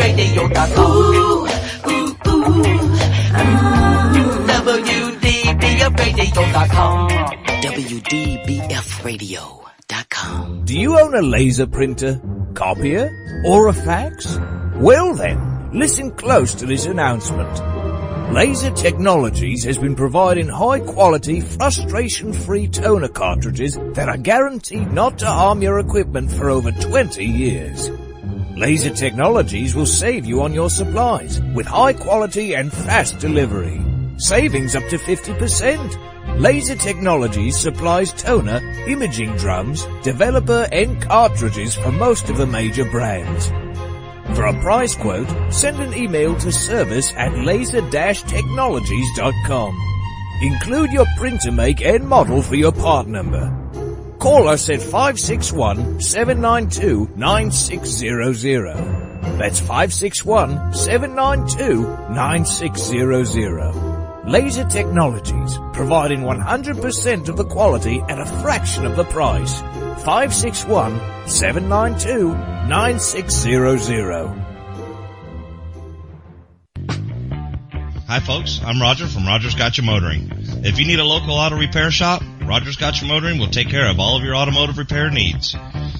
WDBFradio.com. WDBFradio.com. WDBFradio.com. Do you own a laser printer, copier, or a fax? Well then, listen close to this announcement. Laser Technologies has been providing high-quality, frustration-free toner cartridges that are guaranteed not to harm your equipment for over 20 years. Laser Technologies will save you on your supplies with high-quality and fast delivery. Savings up to 50%. Laser Technologies supplies toner, imaging drums, developer and cartridges for most of the major brands. For a price quote, send an email to service@laser-technologies.com. Include your printer make and model for your part number. Call us at 561-792-9600. That's 561-792-9600. Laser Technologies, providing 100% of the quality at a fraction of the price. 561-792-9600. Hi folks, I'm Roger from Rogers Gotcha Motoring. If you need a local auto repair shop, Rogers Gotcha Motoring will take care of all of your automotive repair needs.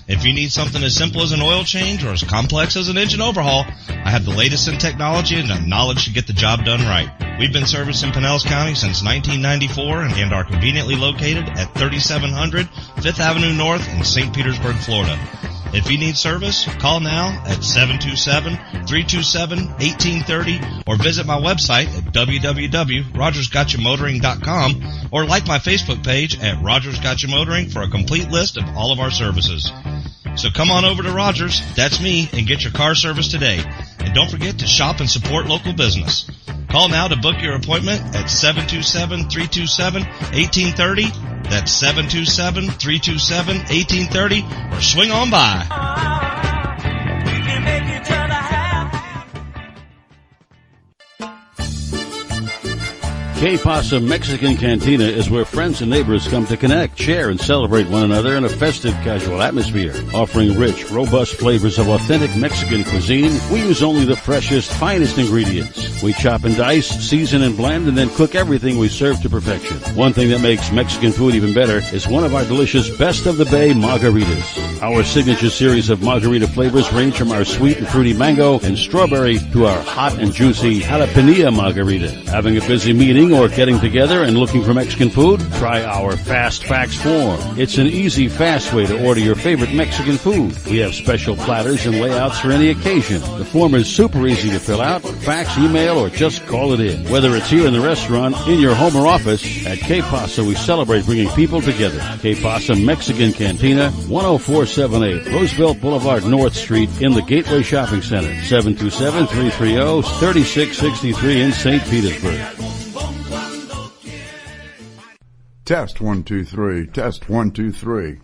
If you need something as simple as an oil change or as complex as an engine overhaul, I have the latest in technology and the knowledge to get the job done right. We've been servicing Pinellas County since 1994 and are conveniently located at 3700 5th Avenue North in St. Petersburg, Florida. If you need service, call now at 727-327-1830 or visit my website at www.rogersgotchamotoring.com or like my Facebook page at Rogers Gotcha Motoring for a complete list of all of our services. So come on over to Rogers, that's me, and get your car service today. And don't forget to shop and support local business. Call now to book your appointment at 727-327-1830. That's 727-327-1830, or swing on by. K-Pasa Mexican Cantina is where friends and neighbors come to connect, share, and celebrate one another in a festive, casual atmosphere. Offering rich, robust flavors of authentic Mexican cuisine, we use only the freshest, finest ingredients. We chop and dice, season and blend, and then cook everything we serve to perfection. One thing that makes Mexican food even better is one of our delicious Best of the Bay margaritas. Our signature series of margarita flavors range from our sweet and fruity mango and strawberry to our hot and juicy jalapeno margarita. Having a busy meeting or getting together and looking for Mexican food? Try our Fast Fax form. It's an easy, fast way to order your favorite Mexican food. We have special platters and layouts for any occasion. The form is super easy to fill out, fax, email, or just call it in. Whether it's here in the restaurant, in your home or office, at K-Pasa we celebrate bringing people together. K-Pasa Mexican Cantina, 10478 Roosevelt Boulevard North Street in the Gateway Shopping Center, 727-330-3663 in St. Petersburg. Test 1 2 3. Test 1 2 3.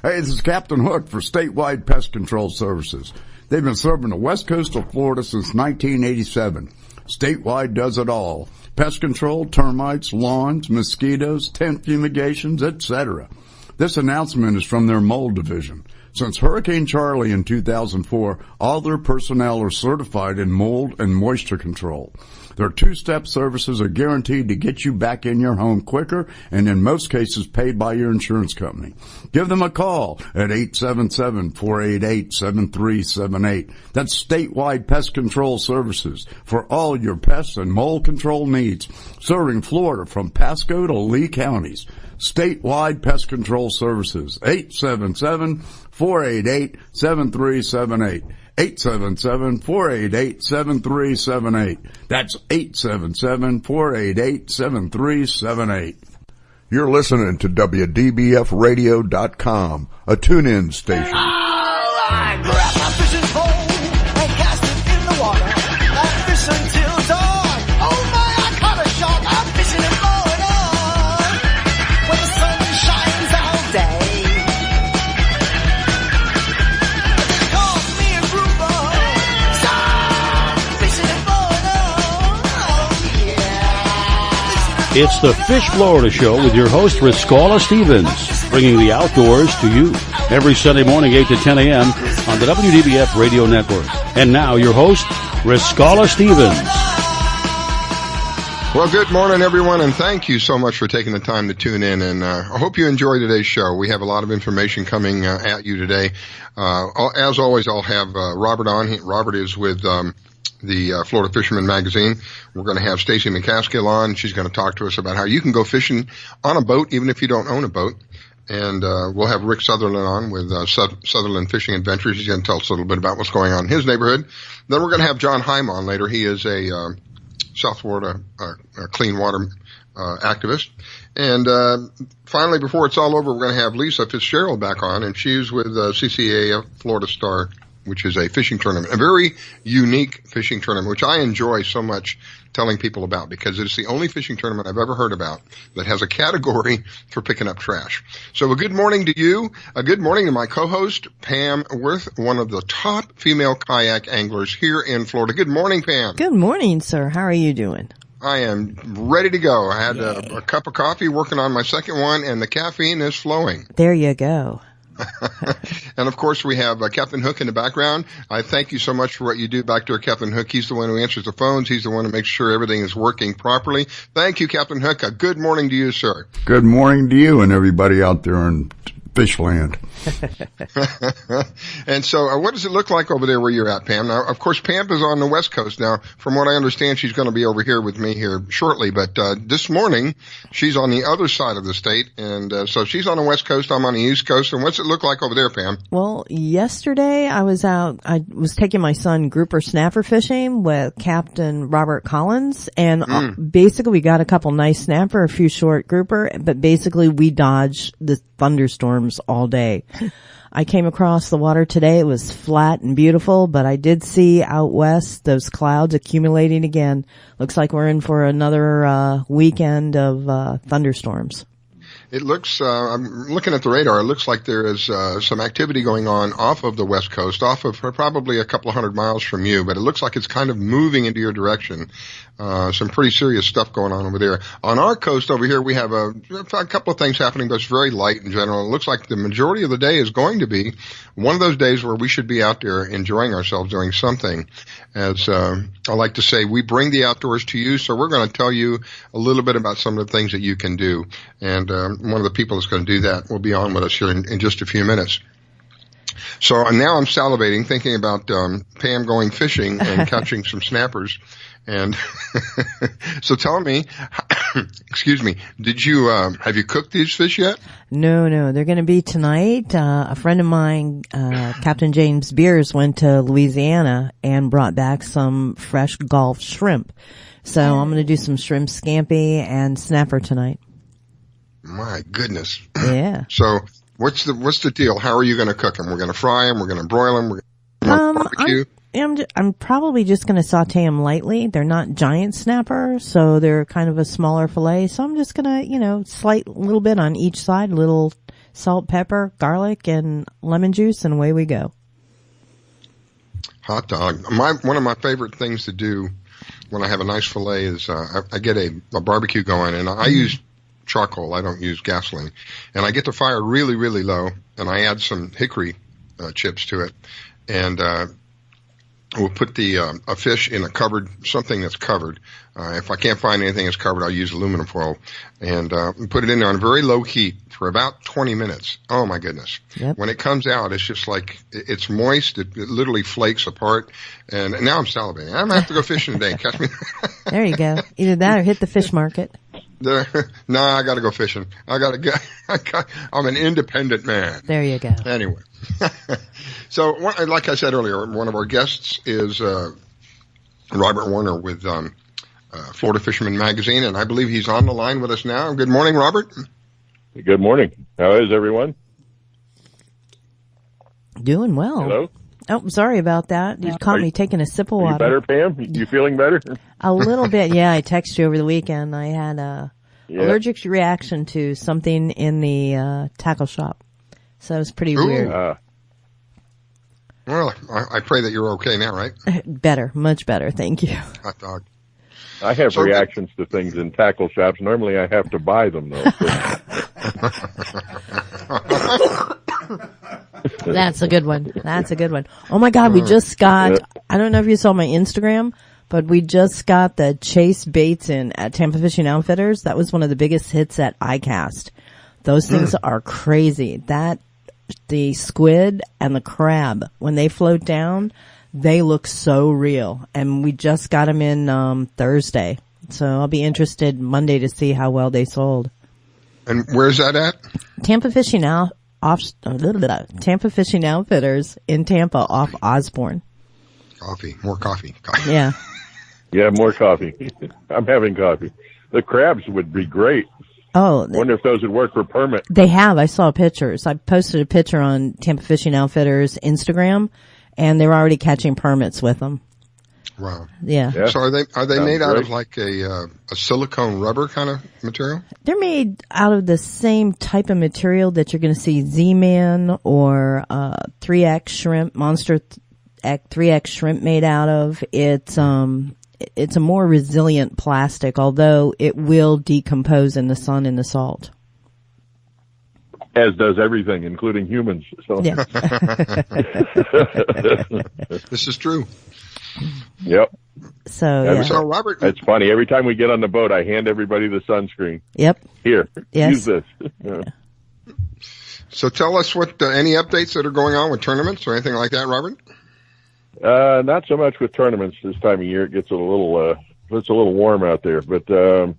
Hey, this is Captain Hook for Statewide Pest Control Services. They've been serving the west coast of Florida since 1987. Statewide does it all. Pest control, termites, lawns, mosquitoes, tent fumigations, etc. This announcement is from their mold division. Since Hurricane Charlie in 2004, all their personnel are certified in mold and moisture control. Their two-step services are guaranteed to get you back in your home quicker and in most cases paid by your insurance company. Give them a call at 877-488-7378. That's Statewide Pest Control Services for all your pest and mold control needs, serving Florida from Pasco to Lee counties. Statewide Pest Control Services, 877-488-7378. 877-488-7378. That's 877-488-7378. You're listening to WDBFradio.com, a tune-in station. Oh, I grab my fishing pole and cast it in the water. I fish until dawn. Oh my, I caught a shark. I'm fishing and blowing on when the sun shines all day. Fishing and blowing on, oh yeah. Listen to It's the Fish Florida Show with your host, Riscala Stevens, bringing the outdoors to you every Sunday morning, 8 to 10 a.m. on the WDBF Radio Network. And now, your host, Riscala Stevens. Well, good morning, everyone, and thank you so much for taking the time to tune in. And I hope you enjoy today's show. We have a lot of information coming at you today. As always, I'll have Robert on. Robert is with the Florida Fisherman Magazine. We're going to have Stacy McCaskill on. She's going to talk to us about how you can go fishing on a boat, even if you don't own a boat. And we'll have Rick Sutherland on with Sutherland Fishing Adventures. He's going to tell us a little bit about what's going on in his neighborhood. Then we're going to have John Heim on later. He is a South Florida clean water activist. And finally, before it's all over, we're going to have Lisa Fitzgerald back on, and she's with CCA Florida Star, which is a fishing tournament, a very unique fishing tournament, which I enjoy so much telling people about because it's the only fishing tournament I've ever heard about that has a category for picking up trash. So a good morning to you. A good morning to my co-host, Pam Worth, one of the top female kayak anglers here in Florida. Good morning, Pam. Good morning, sir. How are you doing? I am ready to go. I had a cup of coffee, working on my second one, and the caffeine is flowing. There you go. And of course we have Captain Hook in the background. I thank you so much for what you do back there, Captain Hook. He's the one who answers the phones. He's the one who makes sure everything is working properly. Thank you, Captain Hook. A good morning to you, sir. Good morning to you and everybody out there in Fishland. And so what does it look like over there where you're at, Pam? Now, of course, Pam is on the West Coast. Now, from what I understand, she's going to be over here with me here shortly. But this morning, she's on the other side of the state. And so she's on the West Coast. I'm on the East Coast. And what's it look like over there, Pam? Well, yesterday I was taking my son grouper snapper fishing with Captain Robert Collins. And basically we got a couple nice snapper, a few short grouper. But basically we dodged the thunderstorms all day. I came across the water today. It was flat and beautiful, but I did see out west those clouds accumulating again. Looks like we're in for another weekend of thunderstorms. It looks, I'm looking at the radar, it looks like there is some activity going on off of the West Coast, off of probably a couple of 100 miles from you, but it looks like it's kind of moving into your direction. Some pretty serious stuff going on over there. On our coast over here, we have a couple of things happening, but it's very light in general. It looks like the majority of the day is going to be one of those days where we should be out there enjoying ourselves doing something. As I like to say, we bring the outdoors to you, so we're going to tell you a little bit about some of the things that you can do. And one of the people that's going to do that will be on with us here in just a few minutes. So now I'm salivating, thinking about Pam going fishing and catching some snappers. And so tell me, excuse me, did you have you cooked these fish yet? No, they're going to be tonight. A friend of mine, Captain James Beers, went to Louisiana and brought back some fresh Gulf shrimp. So I'm going to do some shrimp scampi and snapper tonight. My goodness. Yeah. So what's the deal? How are you going to cook them? We're going to fry them. We're going to broil them. We're going to barbecue. I'm probably just going to saute them lightly. They're not giant snapper, so they're kind of a smaller fillet. So I'm just going to, slight a little bit on each side, a little salt, pepper, garlic, and lemon juice, and away we go. Hot dog. One of my favorite things to do when I have a nice fillet is I get a barbecue going, and I use charcoal. I don't use gasoline. And I get the fire really, really low, and I add some hickory chips to it. And we'll put a fish in something that's covered. If I can't find anything that's covered, I'll use aluminum foil and put it in there on very low heat for about 20 minutes. Oh my goodness. Yep. When it comes out, it's just like, it's moist. It literally flakes apart. And now I'm salivating. I'm going to have to go fishing today. Catch me. There you go. Either that or hit the fish market. No, I got to go fishing. I'm an independent man. There you go. Anyway. So, like I said earlier, one of our guests is Robert Warner with Florida Fisherman Magazine, and I believe he's on the line with us now. Good morning, Robert. Good morning. How is everyone? Doing well. Hello? Oh, sorry about that. You caught me taking a sip of water. You better, Pam? You feeling better? A little bit, yeah. I texted you over the weekend. I had a allergic reaction to something in the tackle shop. So it was pretty weird. Well, I pray that you're okay now, right? Better, much better. Thank you. Hot dog. I have reactions to things in tackle shops. Normally I have to buy them, though. That's a good one. That's a good one. Oh my God, we just got, I don't know if you saw my Instagram, but we just got the Chase baits in at Tampa Fishing Outfitters. That was one of the biggest hits at ICAST. Those things are crazy. The squid and the crab, when they float down, they look so real. And we just got them in, Thursday. So I'll be interested Monday to see how well they sold. And where's that at? Tampa Fishing Outfitters in Tampa off Osborne. Coffee. More coffee. Yeah. Yeah, more coffee. I'm having coffee. The crabs would be great. Oh. I wonder if those would work for permit. They have. I saw pictures. I posted a picture on Tampa Fishing Outfitters Instagram, and they were already catching permits with them. Wow. Yeah. So are they made out great. of like a silicone rubber kind of material? They're made out of the same type of material that you're going to see Z-Man or 3X shrimp, Monster 3X shrimp made out of. It's a more resilient plastic, although it will decompose in the sun and the salt. As does everything, including humans. So. Yeah. This is true. Yep. So, Yeah. yeah. So Robert, It's funny. Every time we get on the boat, I hand everybody the sunscreen. Yep. Here, Yes. use this. Yeah. so tell us what any updates that are going on with tournaments or anything like that, Robert? Not so much with tournaments this time of year. It gets a little warm out there. But I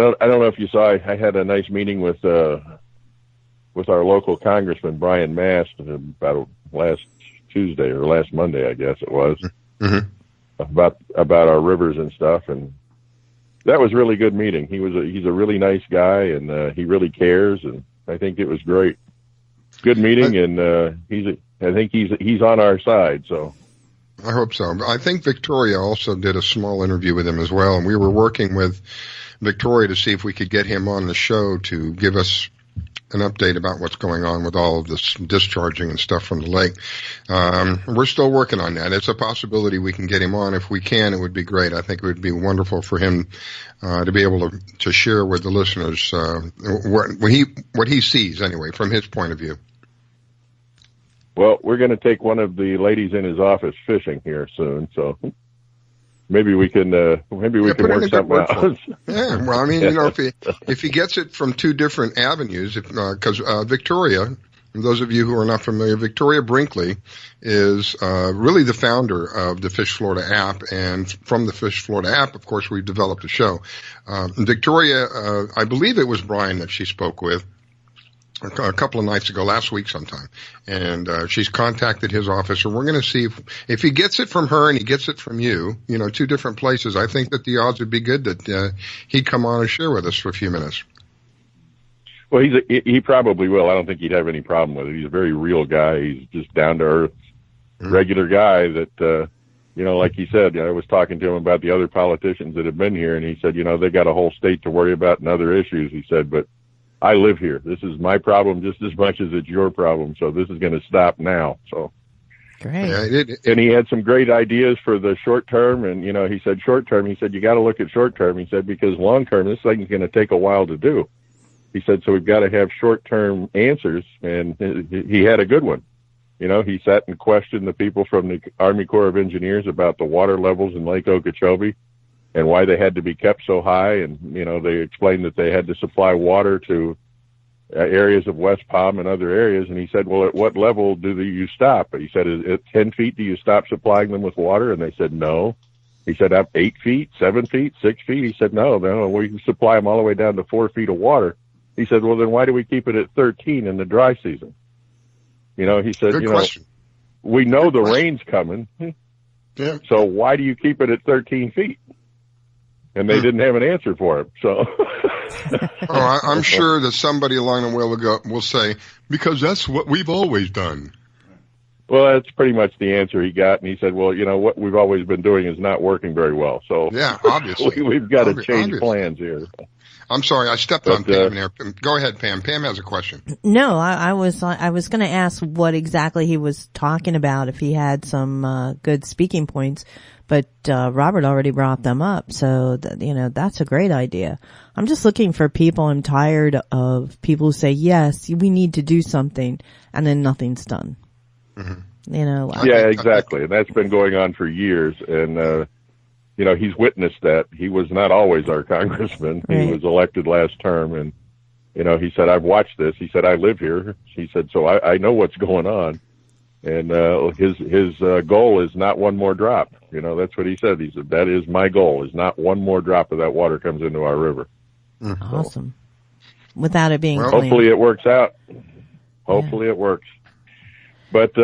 don't know if you saw. I had a nice meeting with our local congressman Brian Mast about last Tuesday or last Monday, I guess it was, about our rivers and stuff, and that was a really good meeting. He's a really nice guy, and he really cares, and I think it was great. Good meeting, and I think he's on our side, so. I hope so. I think Victoria also did a small interview with him as well, and we were working with Victoria to see if we could get him on the show to give us an update about what's going on with all of this discharging and stuff from the lake. We're still working on that. It's a possibility we can get him on. If we can, it would be great. I think it would be wonderful for him to be able to share with the listeners what he sees anyway from his point of view. Well, we're going to take one of the ladies in his office fishing here soon, so maybe we can work something out. Yeah, well, I mean, if he gets it from two different avenues, because Victoria, those of you who are not familiar, Victoria Brinkley is really the founder of the Fish Florida app, and from the Fish Florida app, of course, we've developed a show. Victoria, I believe it was Brian that she spoke with a couple of nights ago, last week sometime, and she's contacted his office, and we're going to see if he gets it from her and he gets it from you, two different places. I think that the odds would be good that he'd come on and share with us for a few minutes. Well, he probably will. I don't think he'd have any problem with it. He's a very real guy. He's just down to earth, regular guy that, like he said, I was talking to him about the other politicians that have been here, and he said, they got a whole state to worry about and other issues. He said, but I live here. This is my problem just as much as it's your problem. So this is going to stop now. So Great. And he had some great ideas for the short term. And, he said short term. He said, you got to look at short term. He said, because long term, this thing's going to take a while to do. He said, so we've got to have short term answers. And he had a good one. He sat and questioned the people from the Army Corps of Engineers about the water levels in Lake Okeechobee and why they had to be kept so high. And, they explained that they had to supply water to areas of West Palm and other areas. And he said, well, at what level do you stop? He said, at 10 feet, do you stop supplying them with water? And they said, no. He said, up 8 feet, 7 feet, 6 feet. He said, no, we can supply them all the way down to 4 feet of water. He said, well, then why do we keep it at 13 in the dry season? He said, Good question. We know the rain's coming. Yeah. So why do you keep it at 13 feet? And they didn't have an answer for him. So, I'm sure that somebody along the way will say, because that's what we've always done. Well, that's pretty much the answer he got, and he said, "Well, what we've always been doing is not working very well, so yeah, obviously we've got to change plans here." I'm sorry, I stepped on Pam there. Go ahead, Pam. Pam has a question. No, I was going to ask what exactly he was talking about, if he had some good speaking points, but Robert already brought them up, so that's a great idea. I'm just looking for people. I'm tired of people who say, yes, we need to do something, and then nothing's done. Mm-hmm. Yeah, exactly. And that's been going on for years. And, he's witnessed that. He was not always our congressman. Right. He was elected last term. And, he said, I've watched this. He said, I live here. He said, so I know what's going on. And, his goal is not one more drop. That's what he said. He said, that is my goal, is not one more drop of that water comes into our river. Mm-hmm. Awesome. Without it being clean. Hopefully it works out. Hopefully it works. But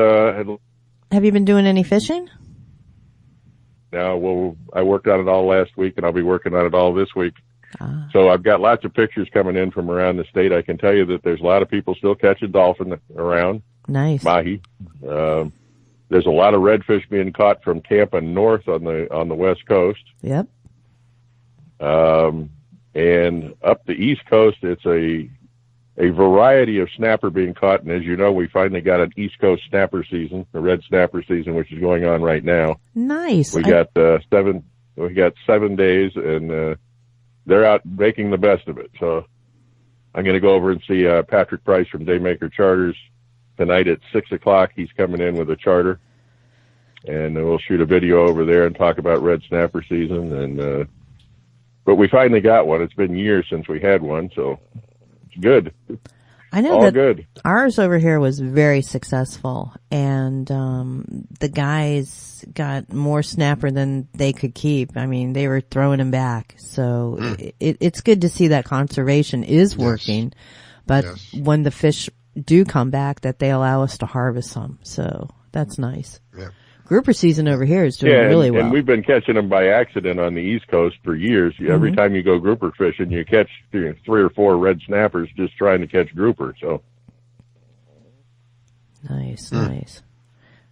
have you been doing any fishing? No, I worked on it all last week, and I'll be working on it all this week. So I've got lots of pictures coming in from around the state. I can tell you that there's a lot of people still catching dolphin around. Nice. Mahi. There's a lot of redfish being caught from Tampa north on the west coast. Yep. And up the east coast, it's a variety of snapper being caught. And as you know, we finally got an East Coast snapper season, the red snapper season, which is going on right now. Nice. We got 7 days, and they're out making the best of it. So I'm going to go over and see Patrick Price from Daymaker Charters tonight at 6:00. He's coming in with a charter, and we'll shoot a video over there and talk about red snapper season. And but we finally got one. It's been years since we had one, so it's good. I know all that good. Ours over here was very successful, and the guys got more snapper than they could keep. I mean, they were throwing them back. So it's good to see that conservation is working, but when the fish do come back, that they allow us to harvest some. So that's nice. Yeah. Grouper season over here is doing really well. And we've been catching them by accident on the East Coast for years. Every time you go grouper fishing, you catch 3 or 4 red snappers just trying to catch grouper. So nice.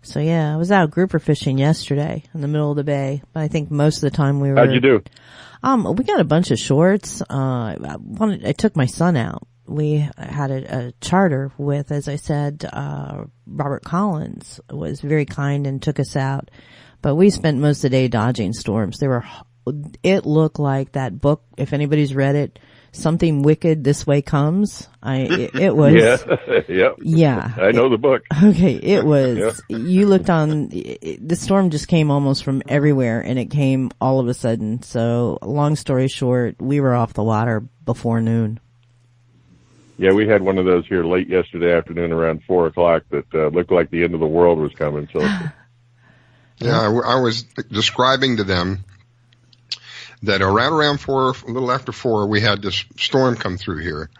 So yeah, I was out grouper fishing yesterday in the middle of the bay, but I think most of the time we were. How'd you do? We got a bunch of shorts. I took my son out. We had a charter with, as I said, Robert Collins was very kind and took us out, but we spent most of the day dodging storms. It looked like that book, if anybody's read it, Something Wicked This Way Comes. It was. Yeah. I know the book. Okay. It was, you looked on, the storm just came almost from everywhere, and it came all of a sudden. So long story short, we were off the water before noon. Yeah, we had one of those here late yesterday afternoon around 4:00 that looked like the end of the world was coming. So, yeah, I was describing to them that around 4, a little after 4, we had this storm come through here,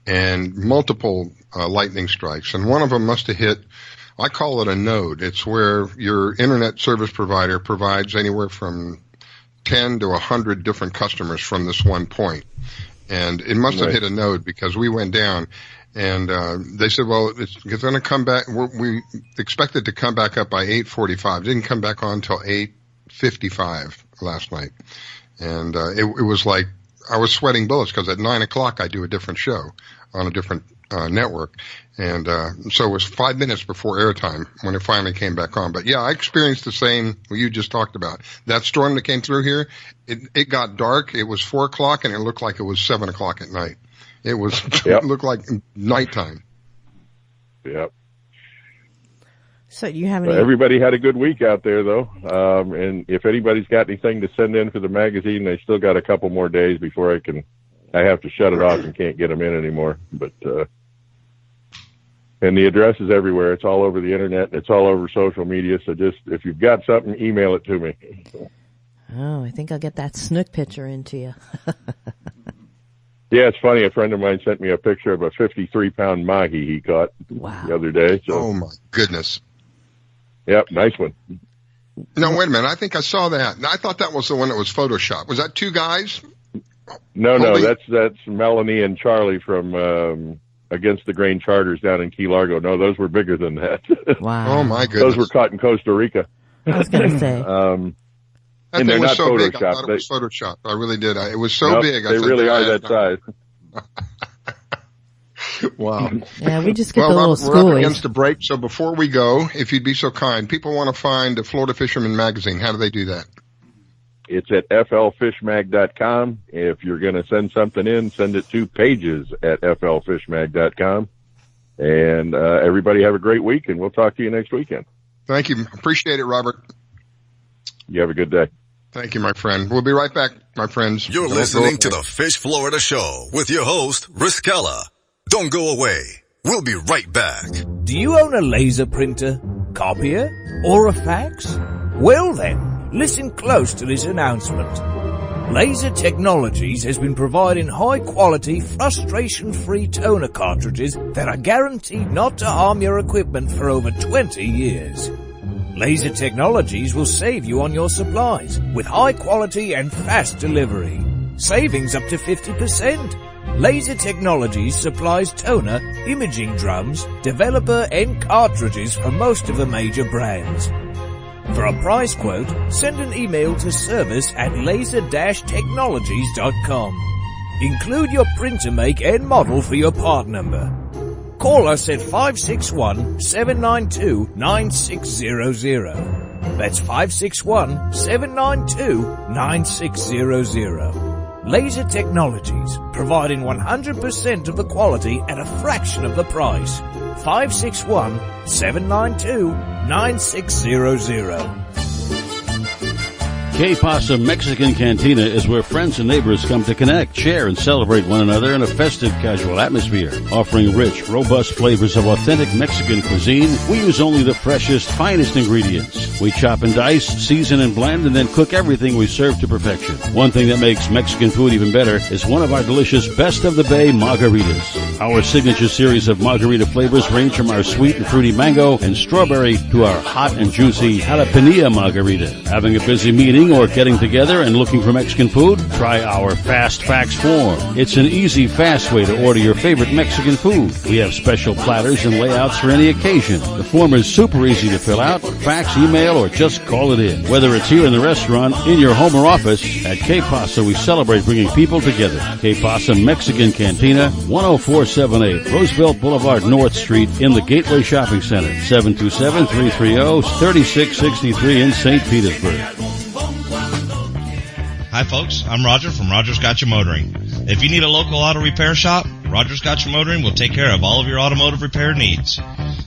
and multiple lightning strikes, and one of them must have hit. I call it a node. It's where your internet service provider provides anywhere from 10 to 100 different customers from this one point. And it must have hit a node, because we went down, and they said, well, it's going to come back. We expected to come back up by 8:45. Didn't come back on until 8:55 last night. And it was like I was sweating bullets, because at 9:00 I do a different show on a different network. And so it was 5 minutes before airtime when it finally came back on. But yeah, I experienced the same what you just talked about. That storm that came through here, it got dark. It was 4:00, and it looked like it was 7:00 at night. It was it looked like nighttime. Yep. So you have everybody had a good week out there, though. And if anybody's got anything to send in for the magazine, they still got a couple more days before I have to shut it off and can't get them in anymore. But and the address is everywhere. It's all over the internet, and it's all over social media. So just, if you've got something, email it to me. Oh, I think I'll get that snook picture into you. Yeah, it's funny. A friend of mine sent me a picture of a 53-pound mahi he caught the other day. So. Oh, my goodness. Yep, nice one. No, wait a minute. I think I saw that. I thought that was the one that was Photoshopped. Was that 2 guys? No, that's Melanie and Charlie from against the grain charters down in Key Largo. No, those were bigger than that. Wow. Oh my goodness. Those were caught in Costa Rica. I was going to say. That and thing they're was not so big, I photoshopped. thought it was photoshopped. I really did. It was so Nope, big. I they said, really are that size. Wow. Yeah, we just get Well, the little Robert, we're up schoolies. against the break, so before we go, if you'd be so kind, people want to find the Florida Fisherman Magazine. How do they do that? It's at flfishmag.com. If you're going to send something in, send it to pages at flfishmag.com. And everybody have a great week, and we'll talk to you next weekend. Thank you. Appreciate it, Robert. You have a good day. Thank you, my friend. We'll be right back, my friends. You're listening to the Fish Florida Show with your host, Riskella. Don't go away. We'll be right back. Do you own a laser printer, copier, or a fax? Well then, listen close to this announcement. Laser Technologies has been providing high-quality, frustration-free toner cartridges that are guaranteed not to harm your equipment for over 20 years. Laser Technologies will save you on your supplies with high quality and fast delivery. Savings up to 50%. Laser Technologies supplies toner, imaging drums, developer and cartridges for most of the major brands. For a price quote, send an email to service@laser-technologies.com. Include your printer make and model for your part number. Call us at 561-792-9600. That's 561-792-9600. Laser Technologies, providing 100% of the quality at a fraction of the price. 561-792-9600. Que Pasa Mexican Cantina is where friends and neighbors come to connect, share, and celebrate one another in a festive, casual atmosphere. Offering rich, robust flavors of authentic Mexican cuisine, we use only the freshest, finest ingredients. We chop and dice, season and blend, and then cook everything we serve to perfection. One thing that makes Mexican food even better is one of our delicious Best of the Bay margaritas. Our signature series of margarita flavors range from our sweet and fruity mango and strawberry to our hot and juicy jalapeno margarita. Having a busy meeting or getting together and looking for Mexican food? Try our Fast Fax form. It's an easy, fast way to order your favorite Mexican food. We have special platters and layouts for any occasion. The form is super easy to fill out, fax, email, or just call it in. Whether it's here in the restaurant, in your home or office, at Que Pasa we celebrate bringing people together. Que Pasa Mexican Cantina, 10478 Roosevelt Boulevard North Street in the Gateway Shopping Center, 727-330-3663 in St. Petersburg. Hi folks, I'm Roger from Roger's Gotcha Motoring. If you need a local auto repair shop, Roger's Gotcha Motoring will take care of all of your automotive repair needs.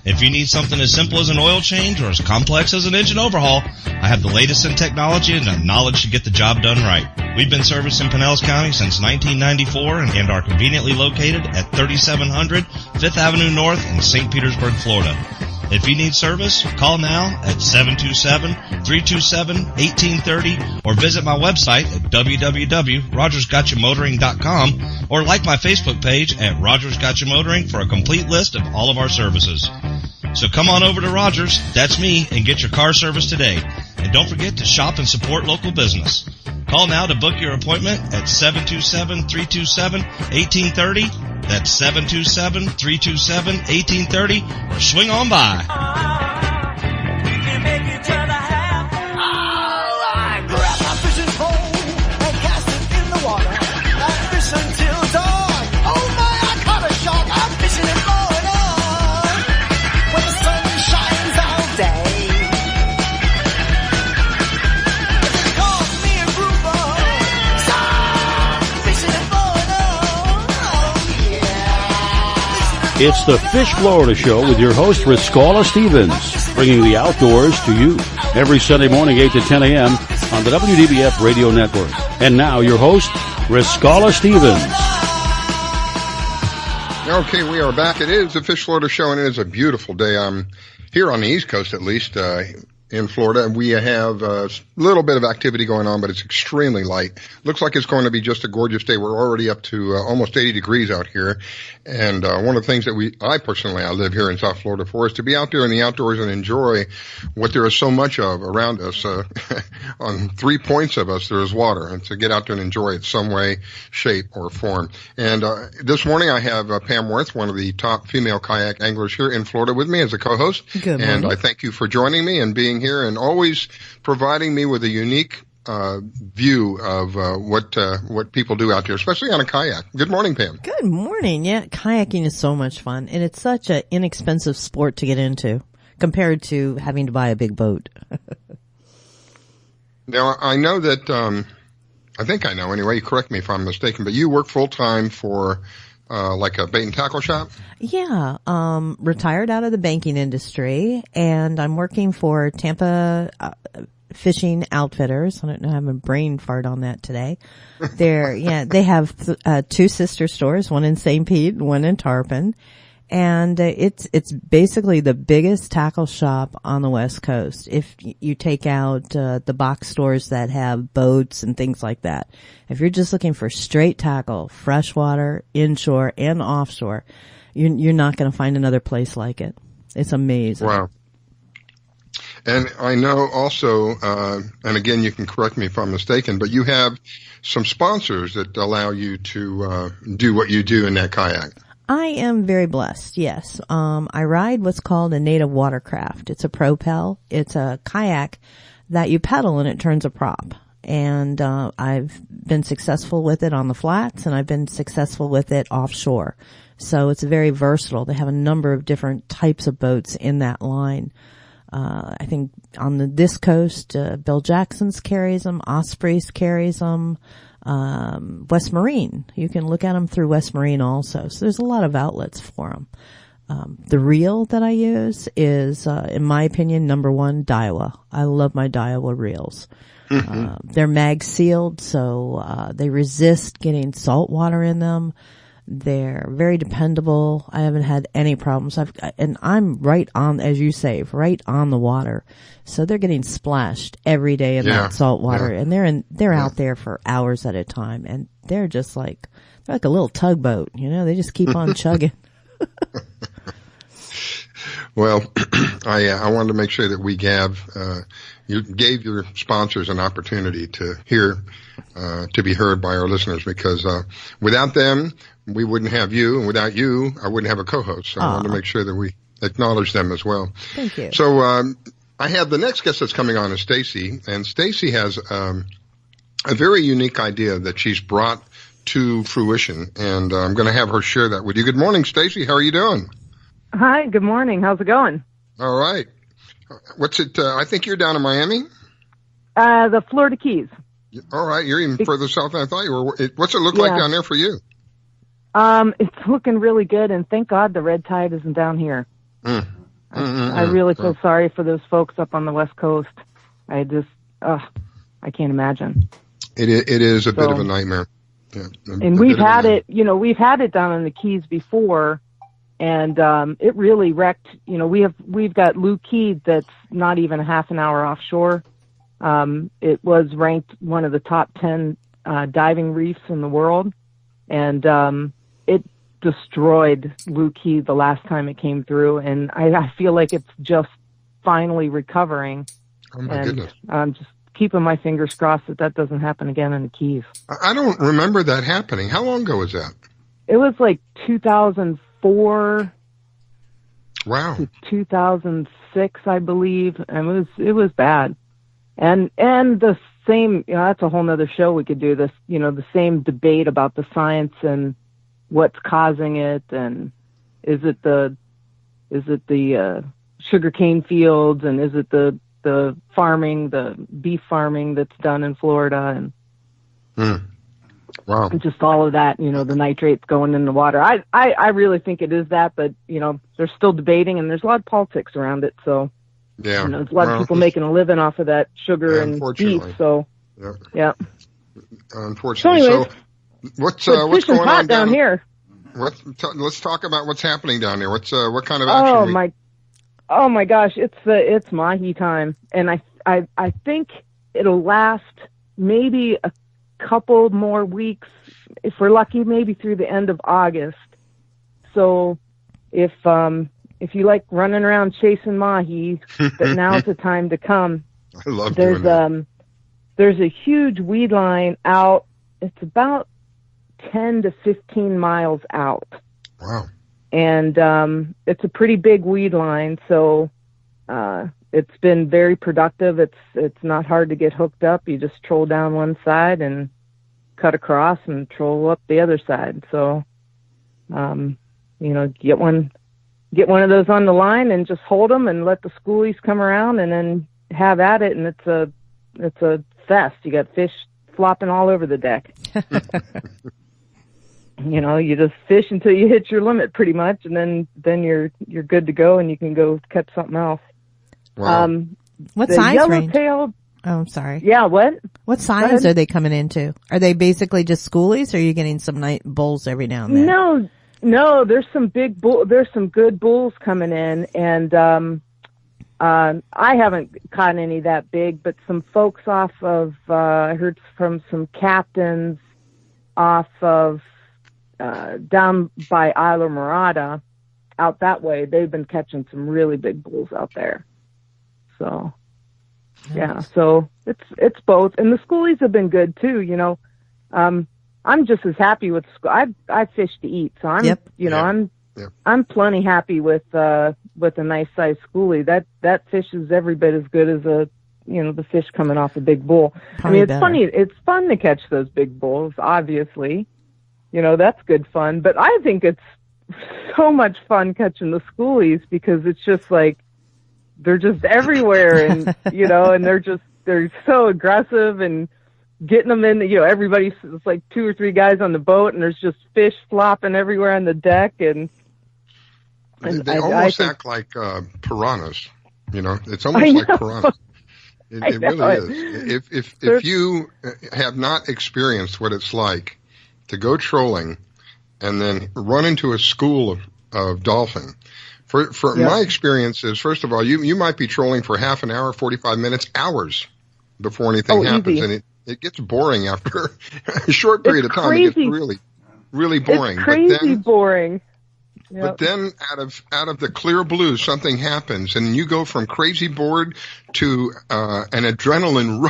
If you need something as simple as an oil change or as complex as an engine overhaul, I have the latest in technology and the knowledge to get the job done right. We've been servicing Pinellas County since 1994 and are conveniently located at 3700 5th Avenue North in St. Petersburg, Florida. If you need service, call now at 727-327-1830 or visit my website at www.rogersgotchamotoring.com or like my Facebook page at Rogers Gotcha Motoring for a complete list of all of our services. So come on over to Rogers, that's me, and get your car service today. And don't forget to shop and support local business. Call now to book your appointment at 727-327-1830. That's 727-327-1830, or swing on by. I grab my fishing pole and cast it in the water. I fish until dawn. Oh my, I caught a shark. I'm fishing and blowing on when the sun shines all day. They call me a grouper. So I'm fishing and blowing on. Oh yeah. It's the Fish Florida Show with your host, Riskella Stevens, bringing the outdoors to you every Sunday morning, 8 to 10 a.m. on the WDBF Radio Network. And now, your host, Riskella Stevens. Okay, we are back. It is the Fish Florida Show, and it is a beautiful day. I'm here on the East Coast, at least. in Florida. We have a little bit of activity going on, but it's extremely light. Looks like it's going to be just a gorgeous day. We're already up to almost 80 degrees out here. And one of the things that I live here in South Florida for is to be out there in the outdoors and enjoy what there is so much of around us. On 3 points of us, there is water, and to get out there and enjoy it some way, shape, or form. And this morning I have Pam Worth, one of the top female kayak anglers here in Florida, with me as a co-host. Good morning. And I thank you for joining me and being here and always providing me with a unique view of what people do out there, especially on a kayak. Good morning, Pam. Good morning. Yeah, kayaking is so much fun, and it's such an inexpensive sport to get into compared to having to buy a big boat. Now, I know that I think I know anyway. Correct me if I'm mistaken, but you work full time for like a bait and tackle shop? Yeah, retired out of the banking industry, and I'm working for Tampa Fishing Outfitters. I don't know, I have a brain fart on that today. They have 2 sister stores, one in St. Pete, one in Tarpon. And it's basically the biggest tackle shop on the West Coast. If you take out the box stores that have boats and things like that, if you're just looking for straight tackle, freshwater, inshore, and offshore, you're not going to find another place like it. It's amazing. Wow. And I know also, and again, you can correct me if I'm mistaken, but you have some sponsors that allow you to do what you do in that kayak. I am very blessed, yes. I ride what's called a native watercraft. It's a propel. It's a kayak that you pedal and it turns a prop. And I've been successful with it on the flats, and I've been successful with it offshore. So it's very versatile. They have a number of different types of boats in that line. I think on this coast, Bill Jackson's carries them, Osprey's carries them. West Marine. You can look at them through West Marine also. So there's a lot of outlets for them. The reel that I use is, in my opinion, number 1, Daiwa. I love my Daiwa reels. They're mag sealed, so they resist getting salt water in them. They're very dependable. I haven't had any problems. And I'm right on, as you say, right on the water. So they're getting splashed every day in that salt water, and they're out there for hours at a time, and they're just they're like a little tugboat, they just keep on chugging. Well, I wanted to make sure that we you gave your sponsors an opportunity to be heard by our listeners, because without them, we wouldn't have you, and without you, I wouldn't have a co-host. So I wanted to make sure that we acknowledge them as well. Thank you. So I have the next guest that's coming on is Stacy, and Stacy has a very unique idea that she's brought to fruition, and I'm going to have her share that with you. Good morning, Stacy. How are you doing? Hi, good morning. How's it going? All right. What's it? I think you're down in Miami? The Florida Keys. All right. You're even further south than I thought you were. What's it look like down there for you? It's looking really good, and thank God the red tide isn't down here. I really feel sorry for those folks up on the West Coast. I can't imagine. It is a bit of a nightmare. Yeah, and we've had it down in the Keys before, and it really wrecked. We've got Lou Key that's not even a half an hour offshore. It was ranked one of the top 10 diving reefs in the world, and it destroyed Lou Key the last time it came through, and I feel like it's just finally recovering. Oh my goodness! I'm just keeping my fingers crossed that doesn't happen again in the Keys. I don't remember that happening. How long ago was that? It was like 2004. Wow. To 2006, I believe, and it was bad. And the same, that's a whole nother show we could do. This, the same debate about the science and what's causing it, and is it the sugarcane fields, and is it the farming, the beef farming that's done in Florida, and wow, and just all of that, the nitrates going in the water. I really think it is that, but they're still debating, and there's a lot of politics around it. So there's a lot of people making a living off of that sugar and beef. So yeah. Unfortunately, so what's going on down here? Let's talk about what's happening down there. What kind of action? Oh my gosh, it's mahi time, and I think it'll last maybe a couple more weeks, if we're lucky, maybe through the end of August. So if you like running around chasing mahi, that now's the time to come. I love doing that. There's a huge weed line out. It's about 10 to 15 miles out. Wow. And it's a pretty big weed line, so it's been very productive. It's not hard to get hooked up. You just troll down one side and cut across and troll up the other side. So, get one of those on the line and just hold them and let the schoolies come around and then have at it. And it's a fest. You got fish flopping all over the deck. You just fish until you hit your limit pretty much, and then you're good to go, and you can go catch something else. Wow. What size range? Yellowtail. Oh, I'm sorry. Yeah, what? What size are they coming into? Are they basically just schoolies, or are you getting some night bulls every now and then? No, there's some there's some good bulls coming in, and I haven't caught any that big, but some folks off of I heard from some captains off of down by Isla Morada, out that way, they've been catching some really big bulls out there. So, yeah, so it's both, and the schoolies have been good too. I'm just as happy with I fish to eat, so I'm plenty happy with a nice sized schoolie. That fish is every bit as good as the fish coming off a big bull. Probably it's funny. It's fun to catch those big bulls, obviously. That's good fun. But I think it's so much fun catching the schoolies because it's just like they're just everywhere, and and they're so aggressive and getting them in. Everybody's it's like 2 or 3 guys on the boat, and there's just fish flopping everywhere on the deck, and they almost act like piranhas. It's almost like piranhas. It really is. If you have not experienced what it's like to go trolling and then run into a school of dolphin. My experience is, first of all, you might be trolling for half an hour, 45 minutes, hours before anything happens. Easy. And it gets boring after a short period of time. It gets really, really boring. It's crazy boring. Yep. But then out of the clear blue, something happens, and you go from crazy bored to an adrenaline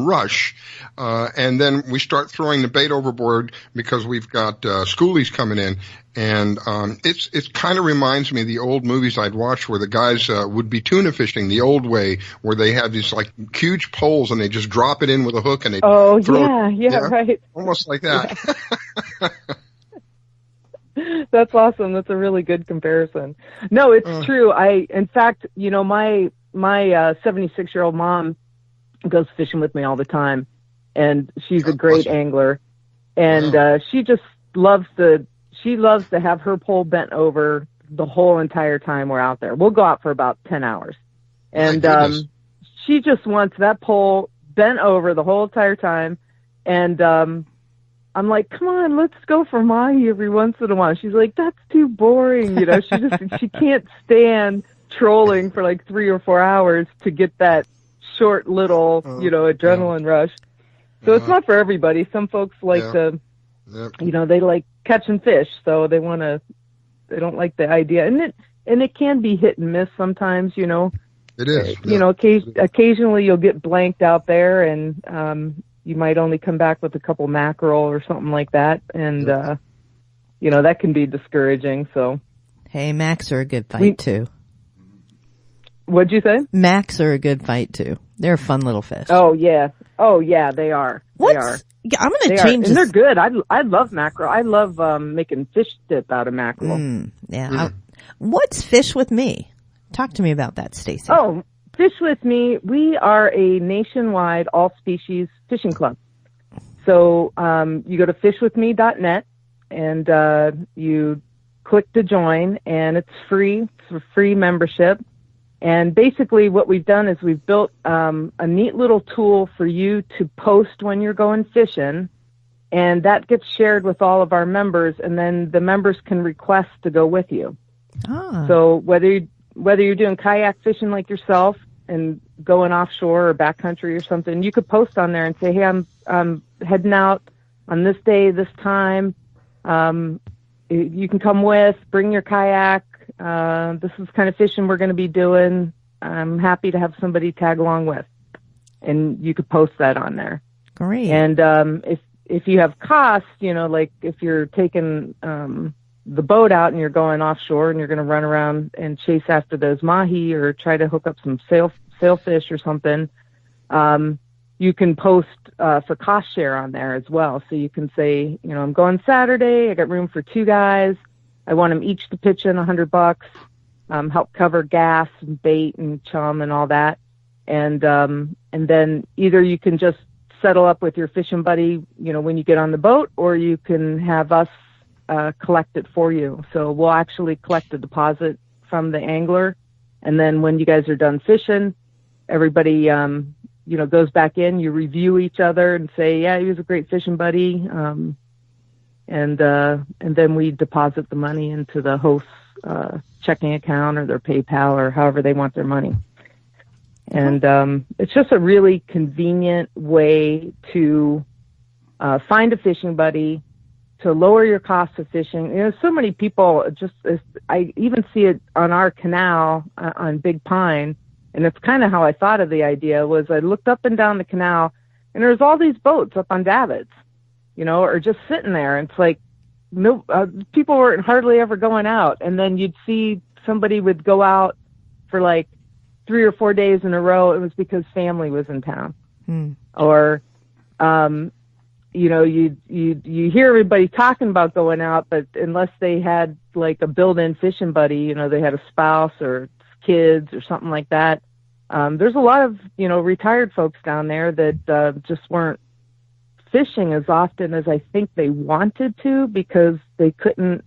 rush, and then we start throwing the bait overboard because we've got schoolies coming in, and it kind of reminds me of the old movies I'd watched where the guys would be tuna fishing the old way, where they have these like huge poles and they just drop it in with a hook and they throw it, right, almost like that. Yeah. That's awesome. That's a really good comparison. No, it's true. In fact, my 76-year-old mom goes fishing with me all the time, and she's a great angler, and she just loves to have her pole bent over the whole entire time we're out there. We'll go out for about 10 hours, and she just wants that pole bent over the whole entire time, and I'm like, come on, let's go for mahi every once in a while. She's like, that's too boring. She can't stand trolling for like 3 or 4 hours to get that short little, adrenaline rush. So it's not for everybody. Some folks like they like catching fish, so they don't like the idea. And it can be hit and miss sometimes, It is. Occasionally you'll get blanked out there, and you might only come back with a couple mackerel or something like that. And, that can be discouraging. So, hey, Macs are a good fight too. What'd you say? Macs are a good fight too. They're a fun little fish. Oh yeah, they are. They are. I'm going to change. And they're good. I love mackerel. I love making fish dip out of mackerel. What's Fish with Me? Talk to me about that, Stacy. Oh, Fish with Me, we are a nationwide all-species fishing club. So you go to fishwithme.net, and you click to join, and it's free. It's a free membership. And basically what we've done is we've built a neat little tool for you to post when you're going fishing, and that gets shared with all of our members, and then the members can request to go with you. So whether whether you're doing kayak fishing like yourself and going offshore or backcountry or something, you could post on there and say, hey, I'm heading out on this day, this time. You can come with, bring your kayak. This is kind of fishing we're going to be doing. I'm happy to have somebody tag along with. And you could post that on there. Great. And if you have costs, like if you're taking the boat out and you're going offshore and you're going to run around and chase after those mahi or try to hook up some sailfish or something, you can post for cost share on there as well. So you can say, I'm going Saturday. I got room for 2 guys. I want them each to pitch in $100, help cover gas and bait and chum and all that. And then either you can just settle up with your fishing buddy, when you get on the boat, or you can have us collect it for you. So we'll actually collect the deposit from the angler. And then when you guys are done fishing, everybody, goes back in, you review each other and say, yeah, he was a great fishing buddy. And then we deposit the money into the host's, checking account or their PayPal or however they want their money. And, it's just a really convenient way to, find a fishing buddy, to lower your cost of fishing. So many people I even see it on our canal on Big Pine. And it's kind of how I thought of the idea was I looked up and down the canal and there's all these boats up on davits, or just sitting there. And it's like, no, people weren't hardly ever going out. And then you'd see somebody would go out for like 3 or 4 days in a row. It was because family was in town. Or, you hear everybody talking about going out, but unless they had like a built-in fishing buddy, they had a spouse or kids or something like that. There's a lot of, retired folks down there that just weren't fishing as often as I think they wanted to because they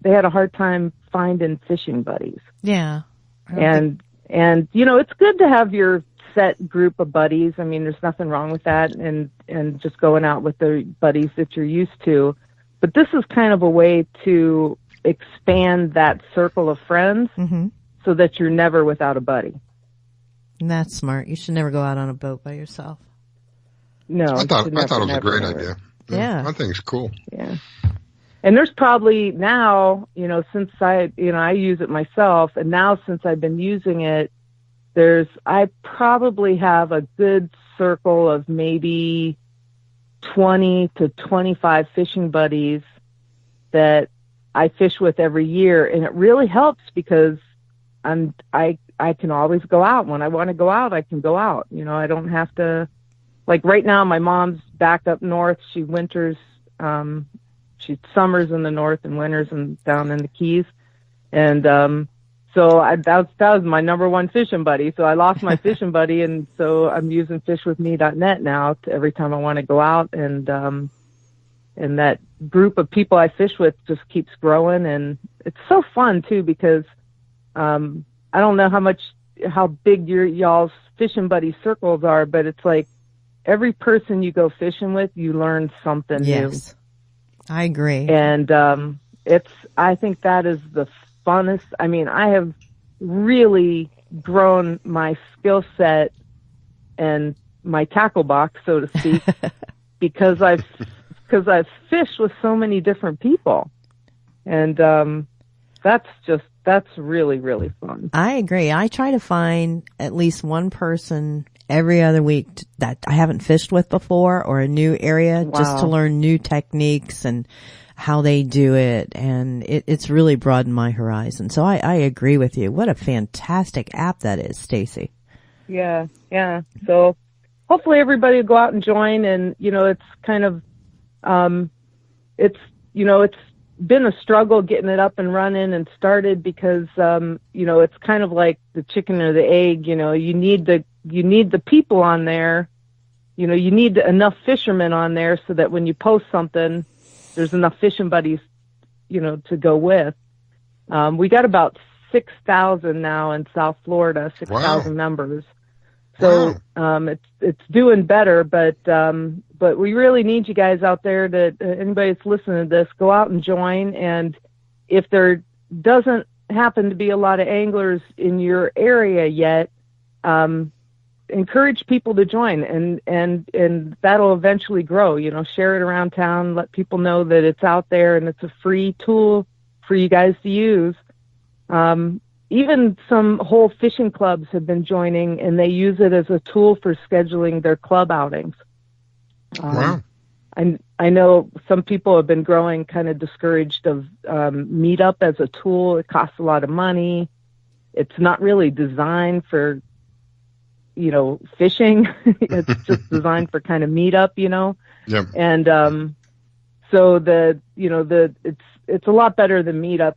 had a hard time finding fishing buddies. Yeah. And it's good to have your set group of buddies. I mean, there's nothing wrong with that and just going out with the buddies that you're used to. But this is kind of a way to expand that circle of friends so that you're never without a buddy. And that's smart. You should never go out on a boat by yourself. No. I thought it was a great idea. Yeah. I think it's cool. Yeah. And there's probably now, since I use it myself, and now since I've been using it, I probably have a good circle of maybe 20 to 25 fishing buddies that I fish with every year. And it really helps because I can always go out. When I want to go out, I can go out. I don't have to, like right now, my mom's back up north. She winters, she summers in the north and winters down in the Keys. And, so that was my number one fishing buddy. So I lost my fishing buddy. And so I'm using fishwithme.net now every time I want to go out. And that group of people I fish with just keeps growing. And it's so fun too, because, I don't know how big y'all's fishing buddy circles are, but it's like every person you go fishing with, you learn something new. Yes, I agree. And, I think that is the funnest. I mean, I have really grown my skill set and my tackle box, so to speak, because I've fished with so many different people. And, that's really, really fun. I agree. I try to find at least one person every other week that I haven't fished with before or a new area just to learn new techniques and how they do it. And it's really broadened my horizon. So I agree with you. What a fantastic app that is, Stacy. Yeah. Yeah. So hopefully everybody will go out and join. And, it's kind of, it's been a struggle getting it up and running and started because, it's kind of like the chicken or the egg. You need the people on there. You need enough fishermen on there so that when you post something, there's enough fishing buddies, to go with. We got about 6,000 now in South Florida, 6,000 members. So, it's doing better, but we really need you guys out there anybody that's listening to this, go out and join. And if there doesn't happen to be a lot of anglers in your area yet, encourage people to join, and that'll eventually grow. You know, share it around town, let people know that it's out there and it's a free tool for you guys to use. Even some whole fishing clubs have been joining, and they use it as a tool for scheduling their club outings. Wow. I know some people have been growing kind of discouraged of Meetup as a tool. It costs a lot of money. It's not really designed for, you know, fishing. It's just designed for kind of Meetup, you know. Yep. And so it's a lot better than Meetup.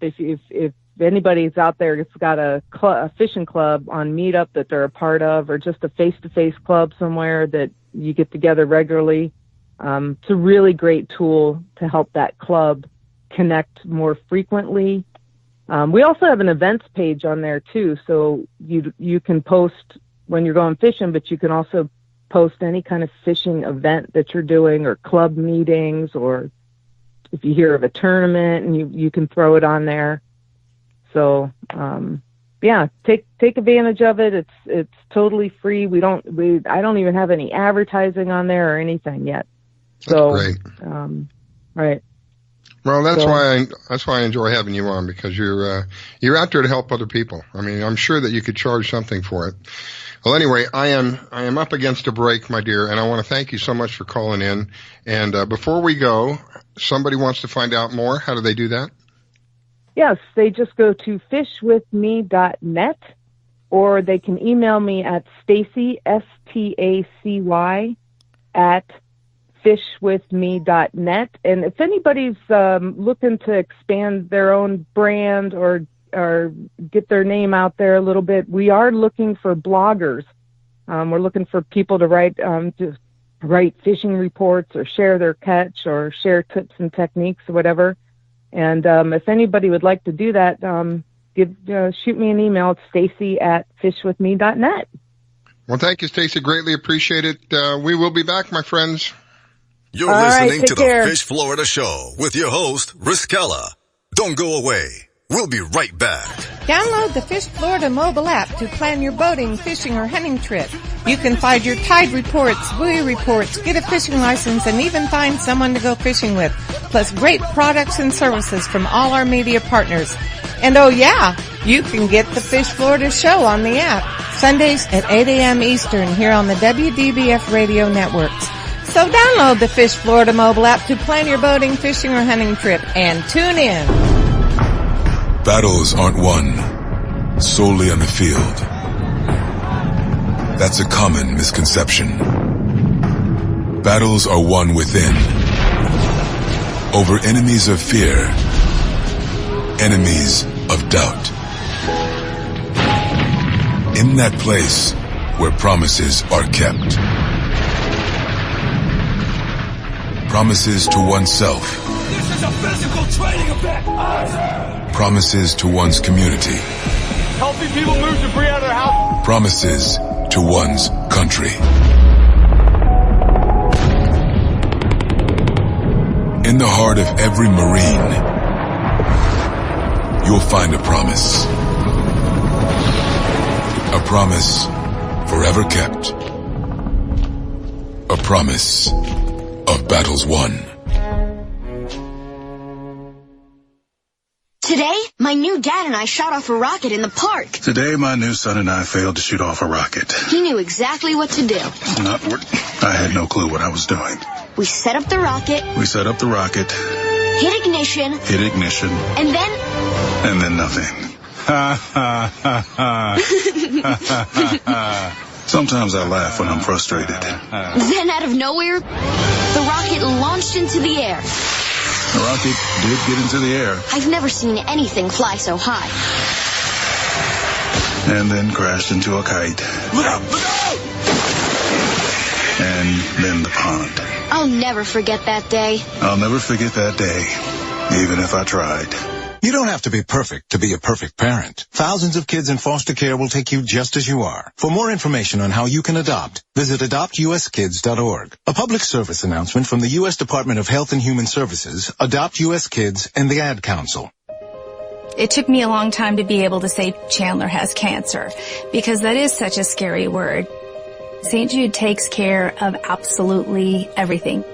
If anybody's out there that's got a fishing club on Meetup that they're a part of, or just a face-to-face club somewhere that you get together regularly, it's a really great tool to help that club connect more frequently. We also have an events page on there too, so you can post when you're going fishing, but you can also post any kind of fishing event that you're doing, or club meetings, or if you hear of a tournament, and you can throw it on there. So, take advantage of it. It's totally free. I don't even have any advertising on there or anything yet. So, that's great. Right. Well, that's why I enjoy having you on, because you're out there to help other people. I mean, I'm sure that you could charge something for it. Well, anyway, I am up against a break, my dear, and I want to thank you so much for calling in. And before we go, somebody wants to find out more. How do they do that? Yes, they just go to fishwithme.net, or they can email me at Stacy, STACY, at fishwithme.net. And if anybody's looking to expand their own brand or get their name out there a little bit, we are looking for bloggers. We're looking for people to write fishing reports, or share their catch, or share tips and techniques, or whatever. And if anybody would like to do that, shoot me an email. It's Stacy at fishwithme.net. Well, thank you, Stacy. Greatly appreciate it. We will be back, my friends. You're listening to the Fish Florida Show with your host, Riskella. Don't go away. We'll be right back. Download the Fish Florida mobile app to plan your boating, fishing, or hunting trip. You can find your tide reports, buoy reports, get a fishing license, and even find someone to go fishing with. Plus great products and services from all our media partners. And oh yeah, you can get the Fish Florida Show on the app. Sundays at 8 a.m. Eastern here on the WDBF radio networks. So download the Fish Florida mobile app to plan your boating, fishing, or hunting trip, and tune in. Battles aren't won solely on the field. That's a common misconception. Battles are won within, over enemies of fear, enemies of doubt. In that place where promises are kept. Promises to oneself. This is a physical training event. Promises to one's community. Helping people move debris out of their house. Promises to one's country. In the heart of every Marine, you'll find a promise. A promise forever kept. A promise of battles won. Today, my new dad and I shot off a rocket in the park. Today, my new son and I failed to shoot off a rocket. He knew exactly what to do. I had no clue what I was doing. We set up the rocket. Hit ignition. And then nothing. Sometimes I laugh when I'm frustrated. Then out of nowhere, the rocket launched into the air. The rocket did get into the air. I've never seen anything fly so high. And then crashed into a kite. Look out! Look out! And then the pond. I'll never forget that day. I'll never forget that day, even if I tried. You don't have to be perfect to be a perfect parent. Thousands of kids in foster care will take you just as you are. For more information on how you can adopt, visit adoptuskids.org. A public service announcement from the U.S. Department of Health and Human Services, Adopt U.S. Kids, and the Ad Council. It took me a long time to be able to say Chandler has cancer, because that is such a scary word. St. Jude takes care of absolutely everything.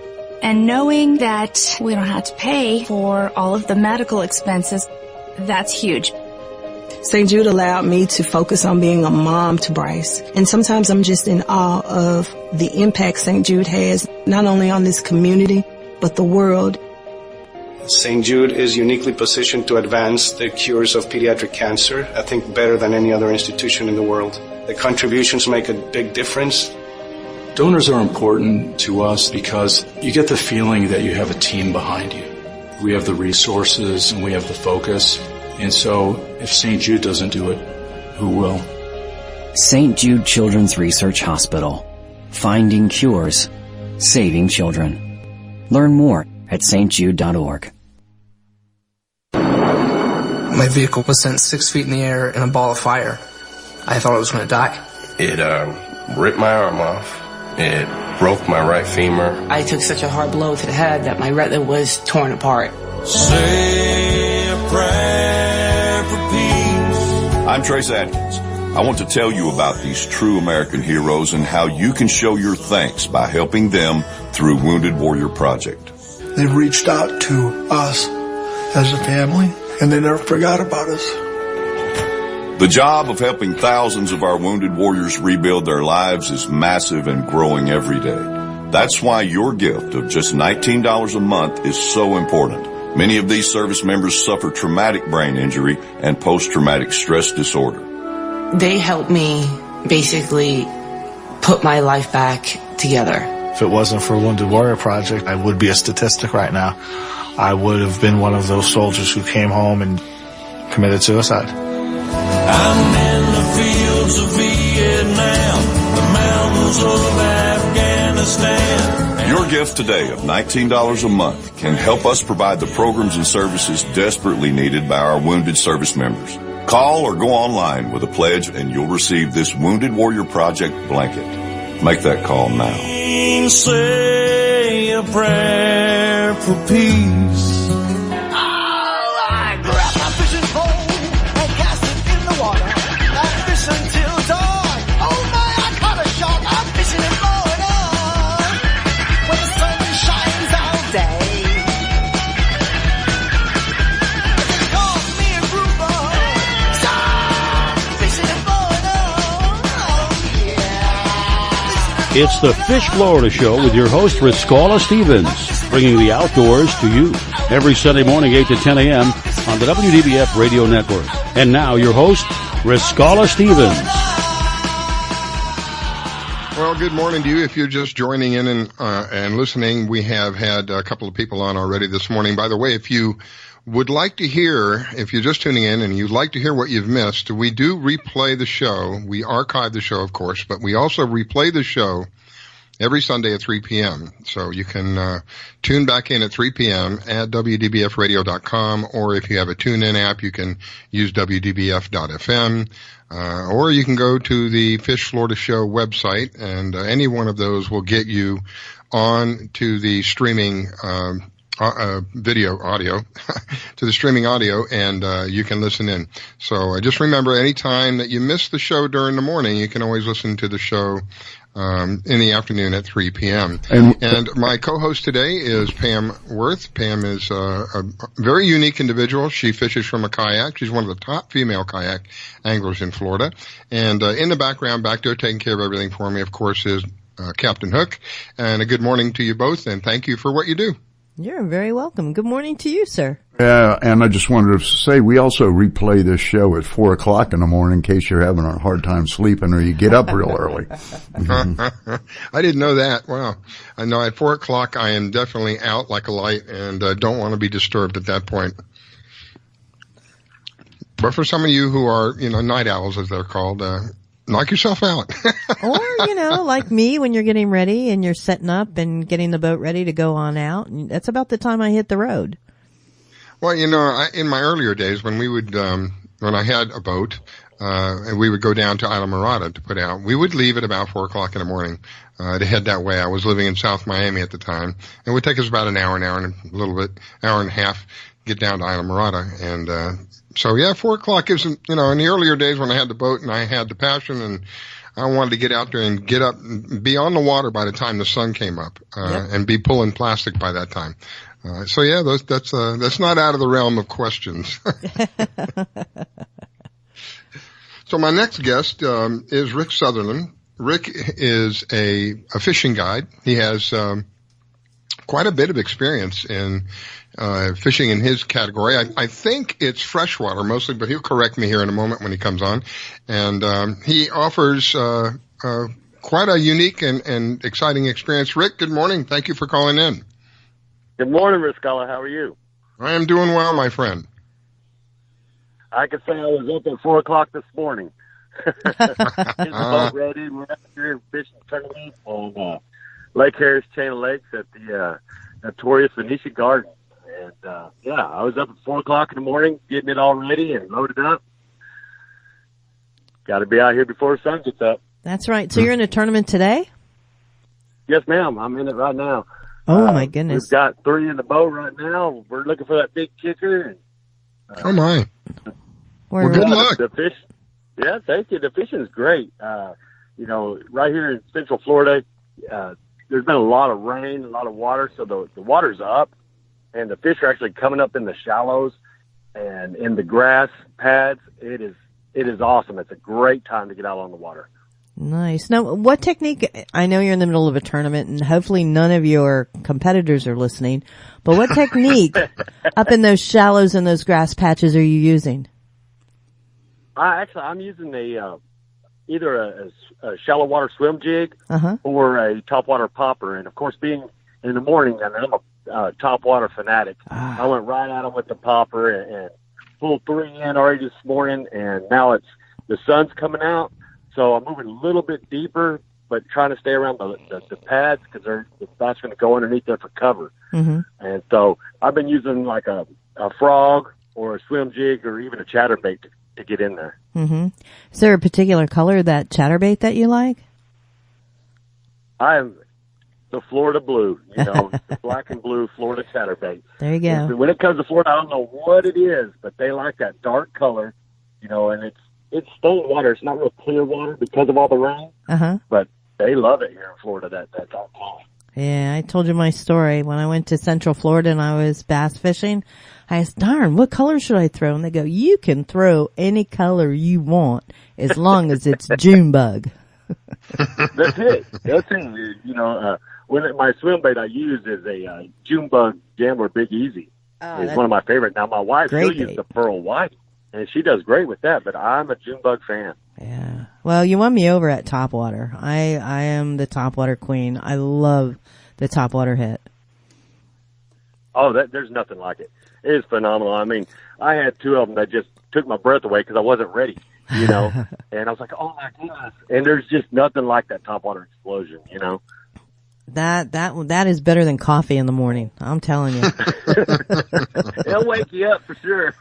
And knowing that we don't have to pay for all of the medical expenses, that's huge. St. Jude allowed me to focus on being a mom to Bryce. And sometimes I'm just in awe of the impact St. Jude has, not only on this community, but the world. St. Jude is uniquely positioned to advance the cures of pediatric cancer, I think better than any other institution in the world. The contributions make a big difference. Donors are important to us because you get the feeling that you have a team behind you. We have the resources and we have the focus. And so if St. Jude doesn't do it, who will? St. Jude Children's Research Hospital. Finding cures. Saving children. Learn more at stjude.org. My vehicle was sent 6 feet in the air in a ball of fire. I thought I was going to die. It ripped my arm off. It broke my right femur. I took such a hard blow to the head that my retina was torn apart. Say a prayer for peace. I'm Trace Adkins. I want to tell you about these true American heroes and how you can show your thanks by helping them through Wounded Warrior Project. They've reached out to us as a family, and they never forgot about us. The job of helping thousands of our wounded warriors rebuild their lives is massive and growing every day. That's why your gift of just $19 a month is so important. Many of these service members suffer traumatic brain injury and post-traumatic stress disorder. They helped me basically put my life back together. If it wasn't for Wounded Warrior Project, I would be a statistic right now. I would have been one of those soldiers who came home and committed suicide. I'm in the fields of Vietnam, the mountains of Afghanistan. Your gift today of $19 a month can help us provide the programs and services desperately needed by our wounded service members. Call or go online with a pledge and you'll receive this Wounded Warrior Project blanket. Make that call now. Say a prayer for peace. I grab my fishing pole and cast it in the water. I fish until dawn. Oh my, I caught a shark. I'm fishing and blowing on when the sun shines all day. Call me a grouper. Stop fishing and blowing on. Oh yeah. It's the Fish Florida Show with your host, Riscala Stevens, bringing the outdoors to you every Sunday morning, 8 to 10 a.m. on the WDBF Radio Network. And now, your host, Riscala Stevens. Well, good morning to you. If you're just joining in and listening, we have had a couple of people on already this morning. By the way, if you would like to hear, if you're just tuning in and you'd like to hear what you've missed, we do replay the show. We archive the show, of course, but we also replay the show every Sunday at 3 p.m. So you can tune back in at 3 p.m. at WDBFradio.com, or if you have a TuneIn app, you can use WDBF.FM, or you can go to the Fish Florida Show website, and any one of those will get you on to the streaming video audio to the streaming audio, and you can listen in. So just remember, any time that you miss the show during the morning, you can always listen to the show in the afternoon at 3 p.m. And my co-host today is Pam Worth. Pam is a very unique individual. She fishes from a kayak. She's one of the top female kayak anglers in Florida. And in the background back there taking care of everything for me, of course, is Captain Hook. And a good morning to you both, and thank you for what you do. You're very welcome. Good morning to you, sir. Yeah, and I just wanted to say we also replay this show at 4 o'clock in the morning in case you're having a hard time sleeping or you get up real early. I didn't know that. Wow. I know at 4 o'clock I am definitely out like a light and don't want to be disturbed at that point. But for some of you who are, night owls as they're called, knock yourself out. Or, like me, when you're getting ready and you're setting up and getting the boat ready to go on out. That's about the time I hit the road. Well, in my earlier days when we would, when I had a boat, and we would go down to Isla Mirada to put out, we would leave at about 4 o'clock in the morning, to head that way. I was living in South Miami at the time. It would take us about an hour and a little bit, hour and a half get down to Islamorada. And, so yeah, 4 o'clock isn't, in the earlier days when I had the boat and I had the passion and I wanted to get out there and get up and be on the water by the time the sun came up, and be pulling plastic by that time. So yeah, that's not out of the realm of questions. So my next guest, is Rick Sutherland. Rick is a fishing guide. He has, quite a bit of experience in fishing in his category. I think it's freshwater mostly, but he'll correct me here in a moment when he comes on. And he offers quite a unique and exciting experience. Rick, good morning. Thank you for calling in. Good morning, Riscala. How are you? I am doing well, my friend. I could say I was up at 4 o'clock this morning. Getting the boat ready. We're out here fishing tournament on Lake Harris Chain of Lakes at the notorious Venetian Garden. And I was up at 4 o'clock in the morning getting it all ready and loaded up. Got to be out here before the sun gets up. That's right. So you're in a tournament today? Yes, ma'am. I'm in it right now. Oh, my goodness. We've got 3 in the boat right now. We're looking for that big kicker. And, oh, my. Well, good luck. The fish, yeah, thank you. The fishing is great. Right here in Central Florida, there's been a lot of rain, a lot of water, so the water's up, and the fish are actually coming up in the shallows and in the grass pads. It is awesome. It's a great time to get out on the water. Nice. Now, what technique, I know you're in the middle of a tournament and hopefully none of your competitors are listening, but what technique up in those shallows and those grass patches are you using? I'm using either a shallow water swim jig or a topwater popper. And of course, being in the morning, I'm a topwater fanatic. I went right at them with the popper and pulled 3 in already this morning. And now the sun's coming out. So I'm moving a little bit deeper, but trying to stay around the pads because the bass going to go underneath there for cover. Mm-hmm. And so I've been using like a frog or a swim jig or even a chatterbait to get in there. Mm-hmm. Is there a particular color that chatterbait that you like? I'm the Florida blue, the black and blue Florida chatterbait. There you go. When it comes to Florida, I don't know what it is, but they like that dark color, and it's stone water. It's not real clear water because of all the rain, but they love it here in Florida, that dark color. Yeah, I told you my story. When I went to Central Florida and I was bass fishing, I asked, darn, what color should I throw? And they go, you can throw any color you want as long as it's June bug. That's it. My swim bait I use is a June bug Gambler Big Easy. It's one of my favorites. Now, my wife still uses the Pearl White, and she does great with that, but I'm a June bug fan. Yeah. Well, you won me over at topwater. I am the topwater queen. I love the topwater hit. Oh, there's nothing like it. It is phenomenal. I mean, I had 2 of them that just took my breath away because I wasn't ready, and I was like, oh my goodness. And there's just nothing like that topwater explosion, That is better than coffee in the morning. I'm telling you. It'll wake you up for sure.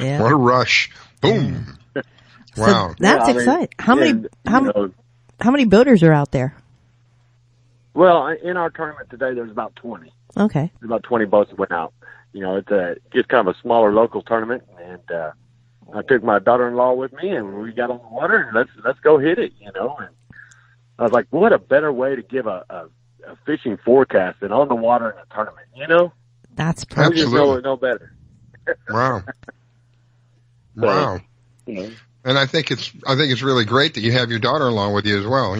Yeah. What a rush. Boom. Wow. So that's exciting. How many boaters are out there? Well, in our tournament today, there's about 20. Okay. There's about 20 boats that went out. It's just kind of a smaller local tournament, and I took my daughter-in-law with me, and we got on the water, and let's go hit it, And I was like, what a better way to give a fishing forecast than on the water in a tournament, That's perfect. You just no better. Wow. Wow. And I think it's really great that you have your daughter-in-law with you as well.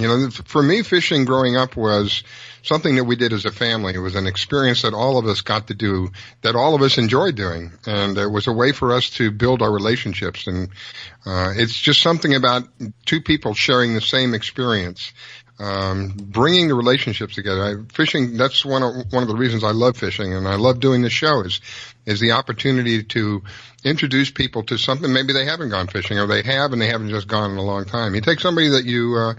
For me, fishing growing up was something that we did as a family. It was an experience that all of us got to do, that all of us enjoyed doing. And it was a way for us to build our relationships. And, it's just something about 2 people sharing the same experience, bringing the relationships together. Fishing, that's one of the reasons I love fishing and I love doing this show is the opportunity to introduce people to something maybe they haven't gone fishing, or they have and they haven't just gone in a long time. You take somebody that you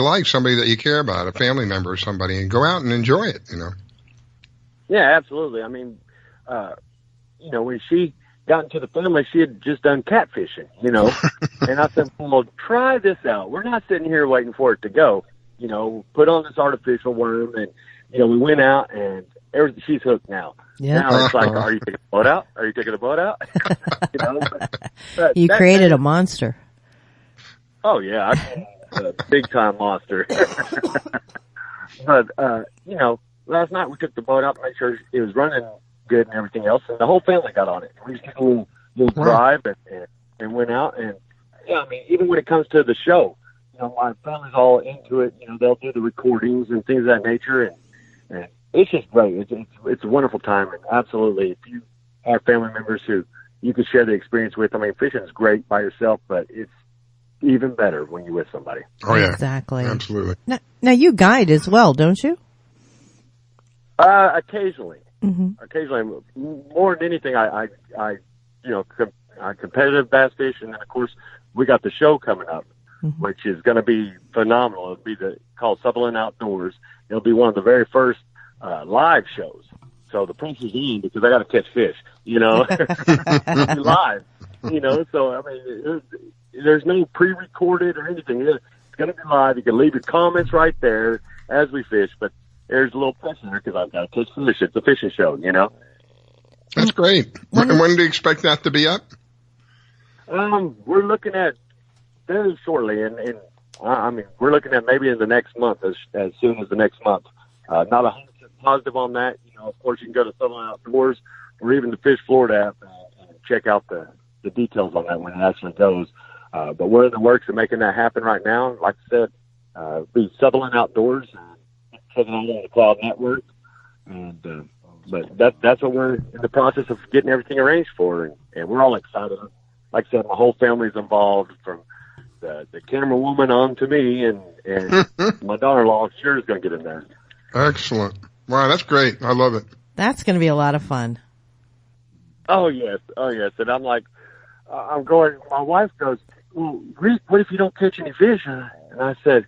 like, somebody that you care about, a family member or somebody, and go out and enjoy it, Yeah, absolutely. I mean, when she got into the family, she had just done catfishing, and I said, well, try this out. We're not sitting here waiting for it to go, put on this artificial worm, and, we went out and she's hooked now. Yeah. Now it's like, are you taking the boat out? Are you taking the boat out? You created a monster. Oh yeah, a big time monster. But last night we took the boat out to make sure it was running good and everything else, and the whole family got on it. We just took a little drive and went out, and even when it comes to the show, my family's all into it. They'll do the recordings and things of that nature, and it's just great. It's a wonderful time, and absolutely, if you have family members who you can share the experience with, fishing is great by yourself, but it's even better when you're with somebody. Oh yeah, exactly, absolutely. Now you guide as well, don't you? Occasionally, mm-hmm. Occasionally, more than anything, I competitive bass fish, and then of course we got the show coming up, mm-hmm. which is going to be phenomenal. It'll be called Sutherland Outdoors. It'll be one of the very first live shows. So the press is in because I got to catch fish, live, So there's no pre-recorded or anything. It's going to be live. You can leave your comments right there as we fish, but there's a little pressure there because I've got to catch fish. It's a fishing show, That's great. When do you expect that to be up? We're looking at very shortly, and we're looking at maybe in the next month, as soon as the next month. Not 100% positive on that. Of course, you can go to Sutherland Outdoors or even the Fish Florida app and check out the details on that when it actually goes. But we're in the works of making that happen right now. Like I said, be Sutherland Outdoors, checking out on the Cloud Network, and but that's what we're in the process of getting everything arranged for, and we're all excited. Like I said, my whole family's involved, from the camera woman on to me, and my daughter-in-law sure is going to get in there. Excellent. Wow, that's great. I love it. That's going to be a lot of fun. Oh, yes. And I'm like, my wife goes, well, Rick, what if you don't catch any fish? And I said,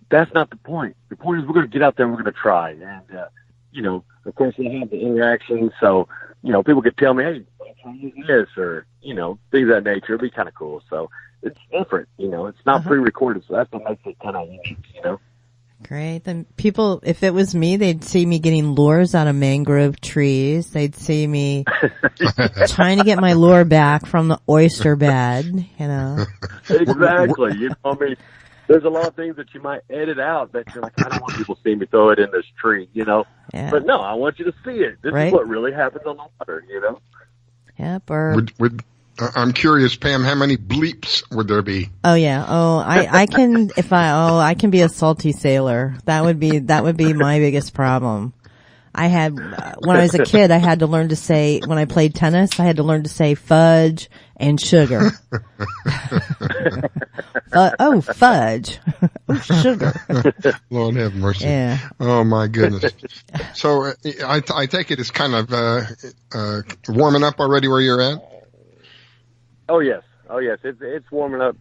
that's not the point. The point is we're going to get out there and we're going to try. And, of course, we have the interaction. So, people could tell me, hey, I'm using this, or, things of that nature. It'd be kind of cool. So it's different. It's not pre-recorded. So that's what makes it kind of unique, Great. Then people, if it was me, they'd see me getting lures out of mangrove trees. They'd see me trying to get my lure back from the oyster bed, Exactly. There's a lot of things that you might edit out that you're like, I don't want people to see me throw it in this tree, Yeah. But no, I want you to see it. This is what really happens on the water, Yep. I'm curious, Pam, how many bleeps would there be? Oh yeah. Oh, I can, I can be a salty sailor. That would be my biggest problem. I had, when I was a kid, I had to learn to say, when I played tennis, I had to learn to say fudge and sugar. Fudge. Sugar. Lord have mercy. Yeah. Oh my goodness. So I take it it's kind of warming up already where you're at? Oh yes. It's warming up.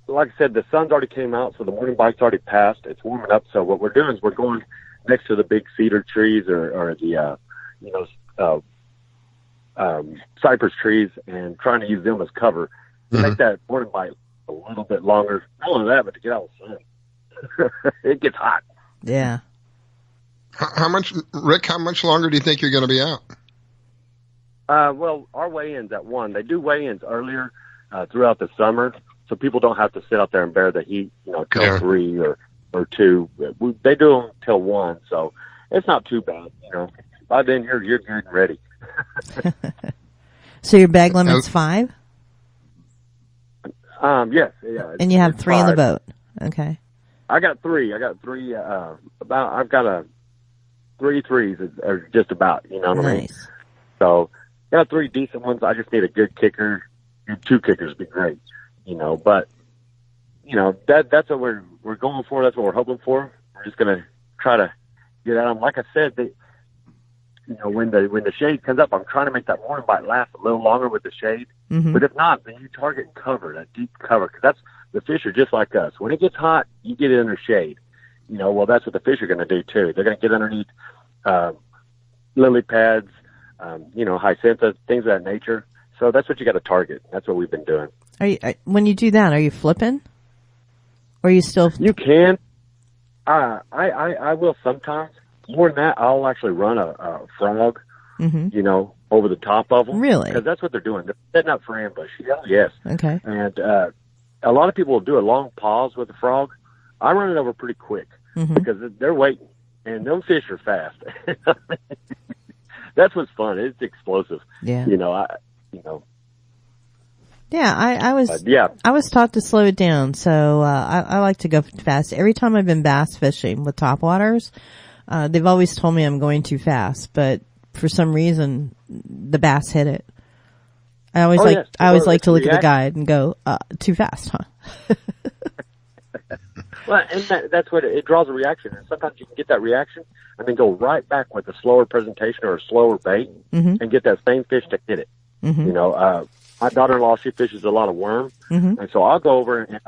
Like I said, the sun's already came out, so the morning bite's already passed. It's warming up. So what we're doing is we're going next to the big cedar trees or the cypress trees and trying to use them as cover to make that morning bite a little bit longer. Not only that, but to get out of the sun. It gets hot. Yeah. Rick, how much longer do you think you're going to be out? Well, our weigh-ins at 1. They do weigh-ins earlier throughout the summer, so people don't have to sit out there and bear the heat, till 3 or 2. They do them till 1, so it's not too bad. By then you're good and ready. So your bag limit's 5? Yes, yeah. And you have 3 in the boat. Okay. I got 3. I've got 3 threes, or just about. You know what I mean? So. Got 3 decent ones. I just need a good kicker. 2 kickers would be great, But that's what we're going for. That's what we're hoping for. We're just gonna try to get at them. Like I said, when the shade comes up, I'm trying to make that morning bite last a little longer with the shade. Mm-hmm. But if not, then you target cover, that deep cover, because that's the fish are just like us. When it gets hot, you get it under shade. Well, that's what the fish are going to do too. They're going to get underneath lily pads. Hyacinthus, things of that nature. So that's what you got to target. That's what we've been doing. When you do that, are you flipping? Or are you still? You can. I will sometimes. more than that, I'll actually run a frog, you know, over the top of them. Really? Because that's what they're doing. They're setting up for ambush. Yes. Okay. And a lot of people will do a long pause with the frog. I run it over pretty quick because they're waiting, and them fish are fast. That's what's fun. It's explosive. Yeah. You know, Yeah, I was taught to slow it down, so I like to go fast. Every time I've been bass fishing with topwaters, they've always told me I'm going too fast, but for some reason the bass hit it. I always like to look at the guide and go, too fast, huh? Well, and that's what it draws a reaction. And sometimes you can get that reaction and then go right back with a slower presentation or a slower bait and get that same fish to hit it. You know, my daughter-in-law, she fishes a lot of worm, and so I'll go over it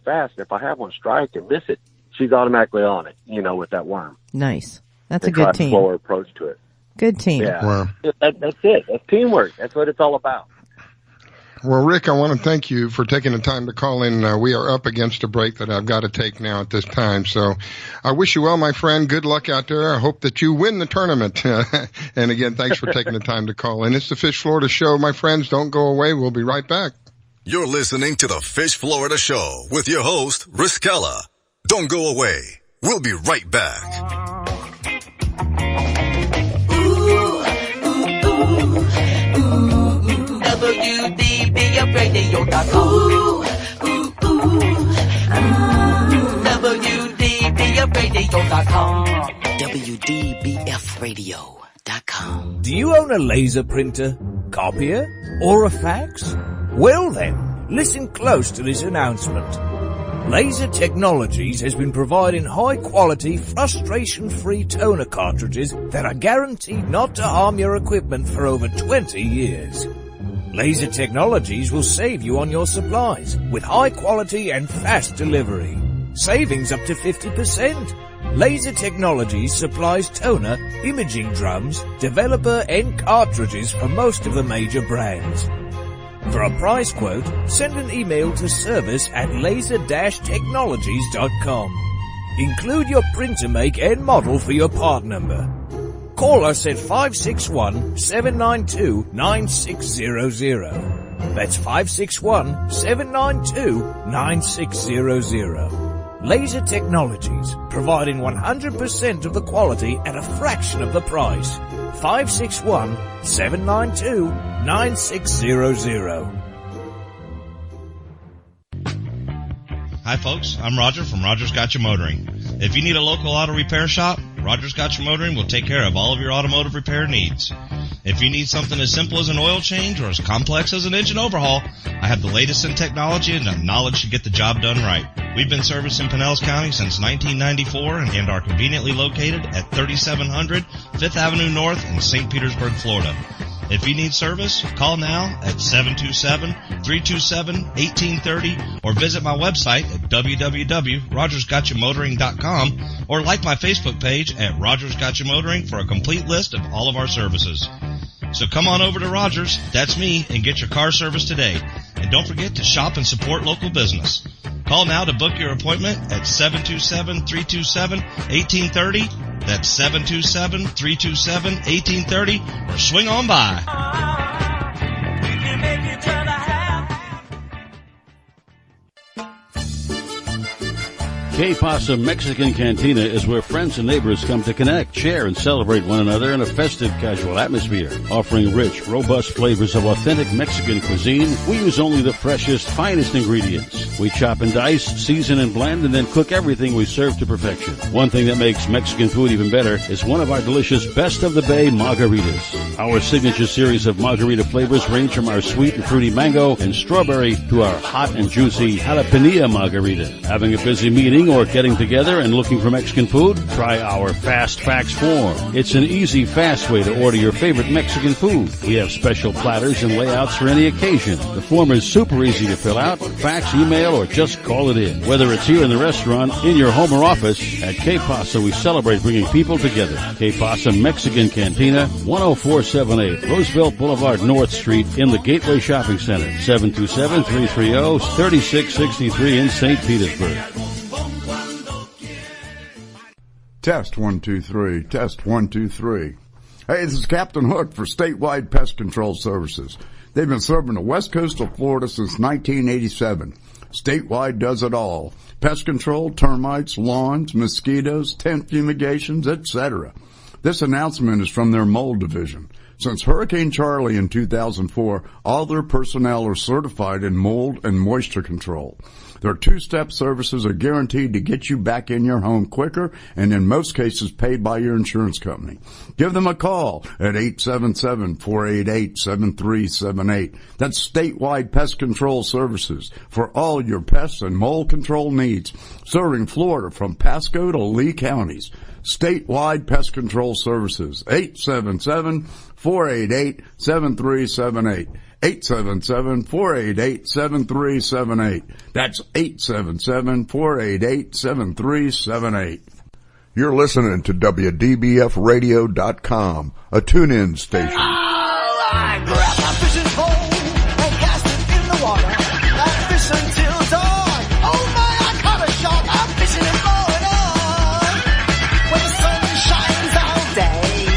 fast. And if I have one strike and miss it, she's automatically on it. You know, with that worm. Nice. That's a good team. Slower approach to it. Good team. Yeah, wow. That's it. That's teamwork. That's what it's all about. Well, Rick, I want to thank you for taking the time to call in. We are up against a break that I've got to take now at this time. So I wish you well, my friend. Good luck out there. I hope that you win the tournament. And again, thanks for taking the time to call in. It's the Fish Florida Show, my friends. Don't go away. We'll be right back. You're listening to the Fish Florida Show with your host, Riskella. Don't go away. We'll be right back. WDBFradio.com. WDBFradio.com. WDBFradio.com. Do you own a laser printer, copier, or a fax? Well then, listen close to this announcement. Laser Technologies has been providing high-quality, frustration-free toner cartridges that are guaranteed not to harm your equipment for over 20 years. Laser Technologies will save you on your supplies with high quality and fast delivery. Savings up to 50%. Laser Technologies supplies toner, imaging drums, developer and cartridges for most of the major brands. For a price quote, send an email to service@laser-technologies.com. Include your printer make and model for your part number. Call us at 561-792-9600. That's 561-792-9600. Laser Technologies, providing 100% of the quality at a fraction of the price. 561-792-9600. Hi folks, I'm Roger from Rogers Gotcha Motoring. If you need a local auto repair shop, Rogers Gotcha Motoring will take care of all of your automotive repair needs. If you need something as simple as an oil change or as complex as an engine overhaul, I have the latest in technology and the knowledge to get the job done right. We've been servicing Pinellas County since 1994 and are conveniently located at 3700 5th Avenue North in St. Petersburg, Florida. If you need service, call now at 727-327-1830 or visit my website at www.rogersgotchamotoring.com or like my Facebook page at Rogers Gotcha Motoring for a complete list of all of our services. So come on over to Rogers, that's me, and get your car service today. And don't forget to shop and support local business. Call now to book your appointment at 727-327-1830. That's 727-327-1830, or swing on by. Que Pasa Mexican Cantina is where friends and neighbors come to connect, share, and celebrate one another in a festive, casual atmosphere. Offering rich, robust flavors of authentic Mexican cuisine, we use only the freshest, finest ingredients. We chop and dice, season and blend, and then cook everything we serve to perfection. One thing that makes Mexican food even better is one of our delicious Best of the Bay margaritas. Our signature series of margarita flavors range from our sweet and fruity mango and strawberry to our hot and juicy jalapeno margarita. Having a busy meeting or getting together and looking for Mexican food? Try our Fast Fax form. It's an easy, fast way to order your favorite Mexican food. We have special platters and layouts for any occasion. The form is super easy to fill out, fax, email, or just call it in. Whether it's here in the restaurant, in your home or office, at Que Pasa we celebrate bringing people together. Que Pasa Mexican Cantina, 10478 Roosevelt Boulevard North Street in the Gateway Shopping Center, 727-330-3663 in St. Petersburg. Test 1 2 3. Test 1 2 3. Hey, this is Captain Hook for Statewide Pest Control Services. They've been serving the west coast of Florida since 1987. Statewide does it all. Pest control, termites, lawns, mosquitoes, tent fumigations, etc. This announcement is from their mold division. Since Hurricane Charlie in 2004, all their personnel are certified in mold and moisture control. Their two-step services are guaranteed to get you back in your home quicker and in most cases paid by your insurance company. Give them a call at 877-488-7378. That's Statewide Pest Control Services for all your pests and mold control needs, serving Florida from Pasco to Lee counties. Statewide Pest Control Services, 877-488-7378. 877-488-7378. That's 877-488-7378. You're listening to WDBFradio.com, a tune-in station. I grab my fishing pole and cast it in the water. I fish until dawn. Oh my, I caught a shark. I'm fishing and blowing on. When the sun shines all day.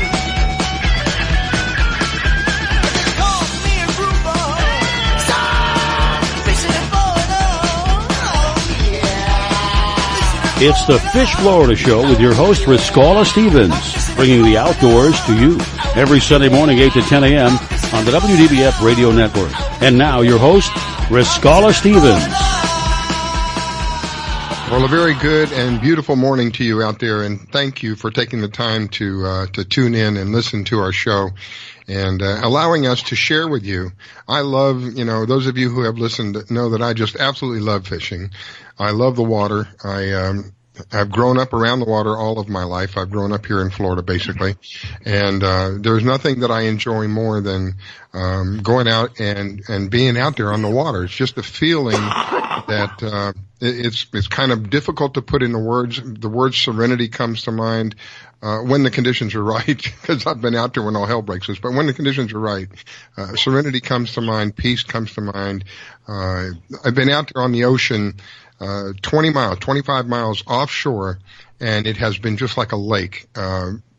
They call me a grouper. So I'm fishing and blowing on. Oh yeah. It's the Fish Florida Show with your host, Riscala Stevens, bringing the outdoors to you every Sunday morning, 8 to 10 a.m. on the WDBF Radio Network. And now, your host, Riscala Stevens. Well, a very good and beautiful morning to you out there, and thank you for taking the time to tune in and listen to our show and allowing us to share with you. I love, those of you who have listened know that I just absolutely love fishing. I love the water. I've grown up around the water all of my life. I've grown up here in Florida, basically. And there's nothing that I enjoy more than going out and being out there on the water. It's just a feeling that it's kind of difficult to put into words. The word serenity comes to mind when the conditions are right, because I've been out there when all hell breaks loose. But when the conditions are right, serenity comes to mind, peace comes to mind. I've been out there on the ocean 25 miles offshore, and it has been just like a lake.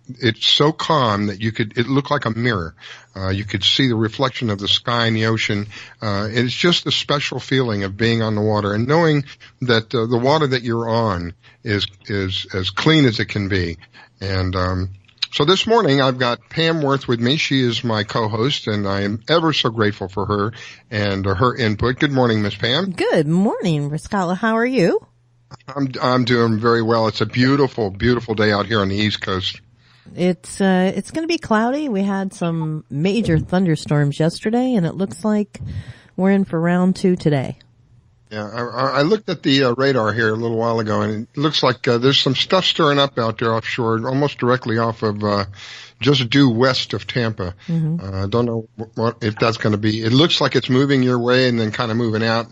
It's so calm that it looked like a mirror. You could see the reflection of the sky and the ocean. It's just a special feeling of being on the water and knowing that the water that you're on is as clean as it can be. And so this morning I've got Pam Worth with me. She is my co-host, and I am ever so grateful for her and her input. Good morning, Miss Pam. Good morning, Riscala. How are you? I'm doing very well. It's a beautiful, beautiful day out here on the East Coast. It's going to be cloudy. We had some major thunderstorms yesterday, and it looks like we're in for round 2 today. Yeah, I looked at the radar here a little while ago, and it looks like there's some stuff stirring up out there offshore, almost directly off of just due west of Tampa. Mm-hmm. Don't know if that's going to be. It looks like it's moving your way and then kind of moving out,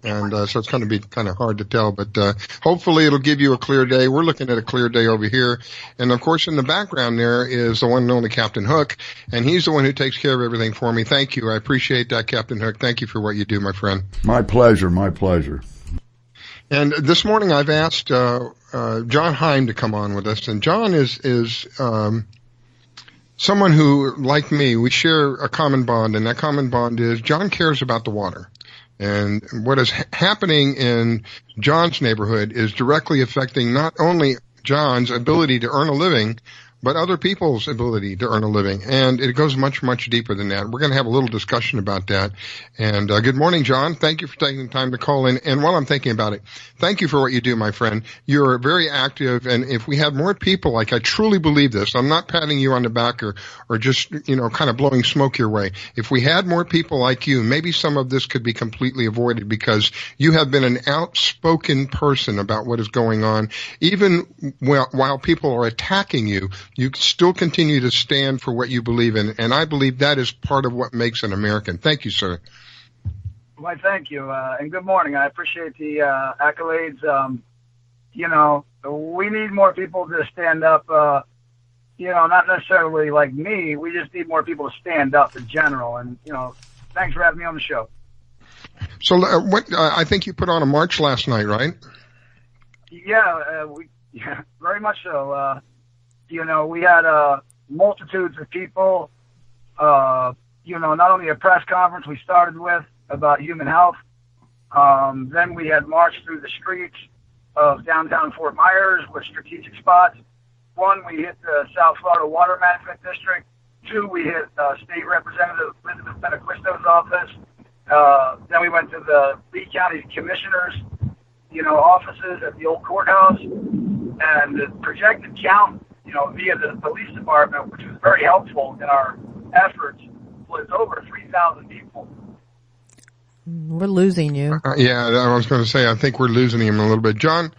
and so it's going to be kind of hard to tell. But hopefully it'll give you a clear day. We're looking at a clear day over here, and of course in the background there is the one and only Captain Hook, and he's the one who takes care of everything for me. Thank you. I appreciate that, Captain Hook. Thank you for what you do, my friend. My pleasure. My pleasure. And this morning I've asked John Heim to come on with us, and John is someone who, like me, we share a common bond, and that common bond is John cares about the water. And what is happening in John's neighborhood is directly affecting not only John's ability to earn a living, but other people's ability to earn a living. And it goes much, much deeper than that. We're going to have a little discussion about that. And good morning, John. Thank you for taking the time to call in. And while I'm thinking about it, thank you for what you do, my friend. You're very active. And if we had more people, like I truly believe this, I'm not patting you on the back or just, kind of blowing smoke your way. If we had more people like you, maybe some of this could be completely avoided, because you have been an outspoken person about what is going on. Even while people are attacking you, you still continue to stand for what you believe in, and I believe that is part of what makes an American. Thank you, sir. Why, thank you, and good morning. I appreciate the accolades. We need more people to stand up, not necessarily like me. We just need more people to stand up in general, and, thanks for having me on the show. So I think you put on a march last night, right? Yeah, we Yeah, very much so. You know, we had multitudes of people. You know, not only a press conference we started with about human health, then we had marched through the streets of downtown Fort Myers with strategic spots. One, we hit the South Florida Water Management District. Two, we hit State Representative Elizabeth Benequisto's office. Then we went to the Lee County Commissioner's, you know, offices at the old courthouse. And the projected count, you know, via the police department, which was very helpful in our efforts, was over 3,000 people. We're losing you. Yeah, I was going to say, I think we're losing him a little bit. John,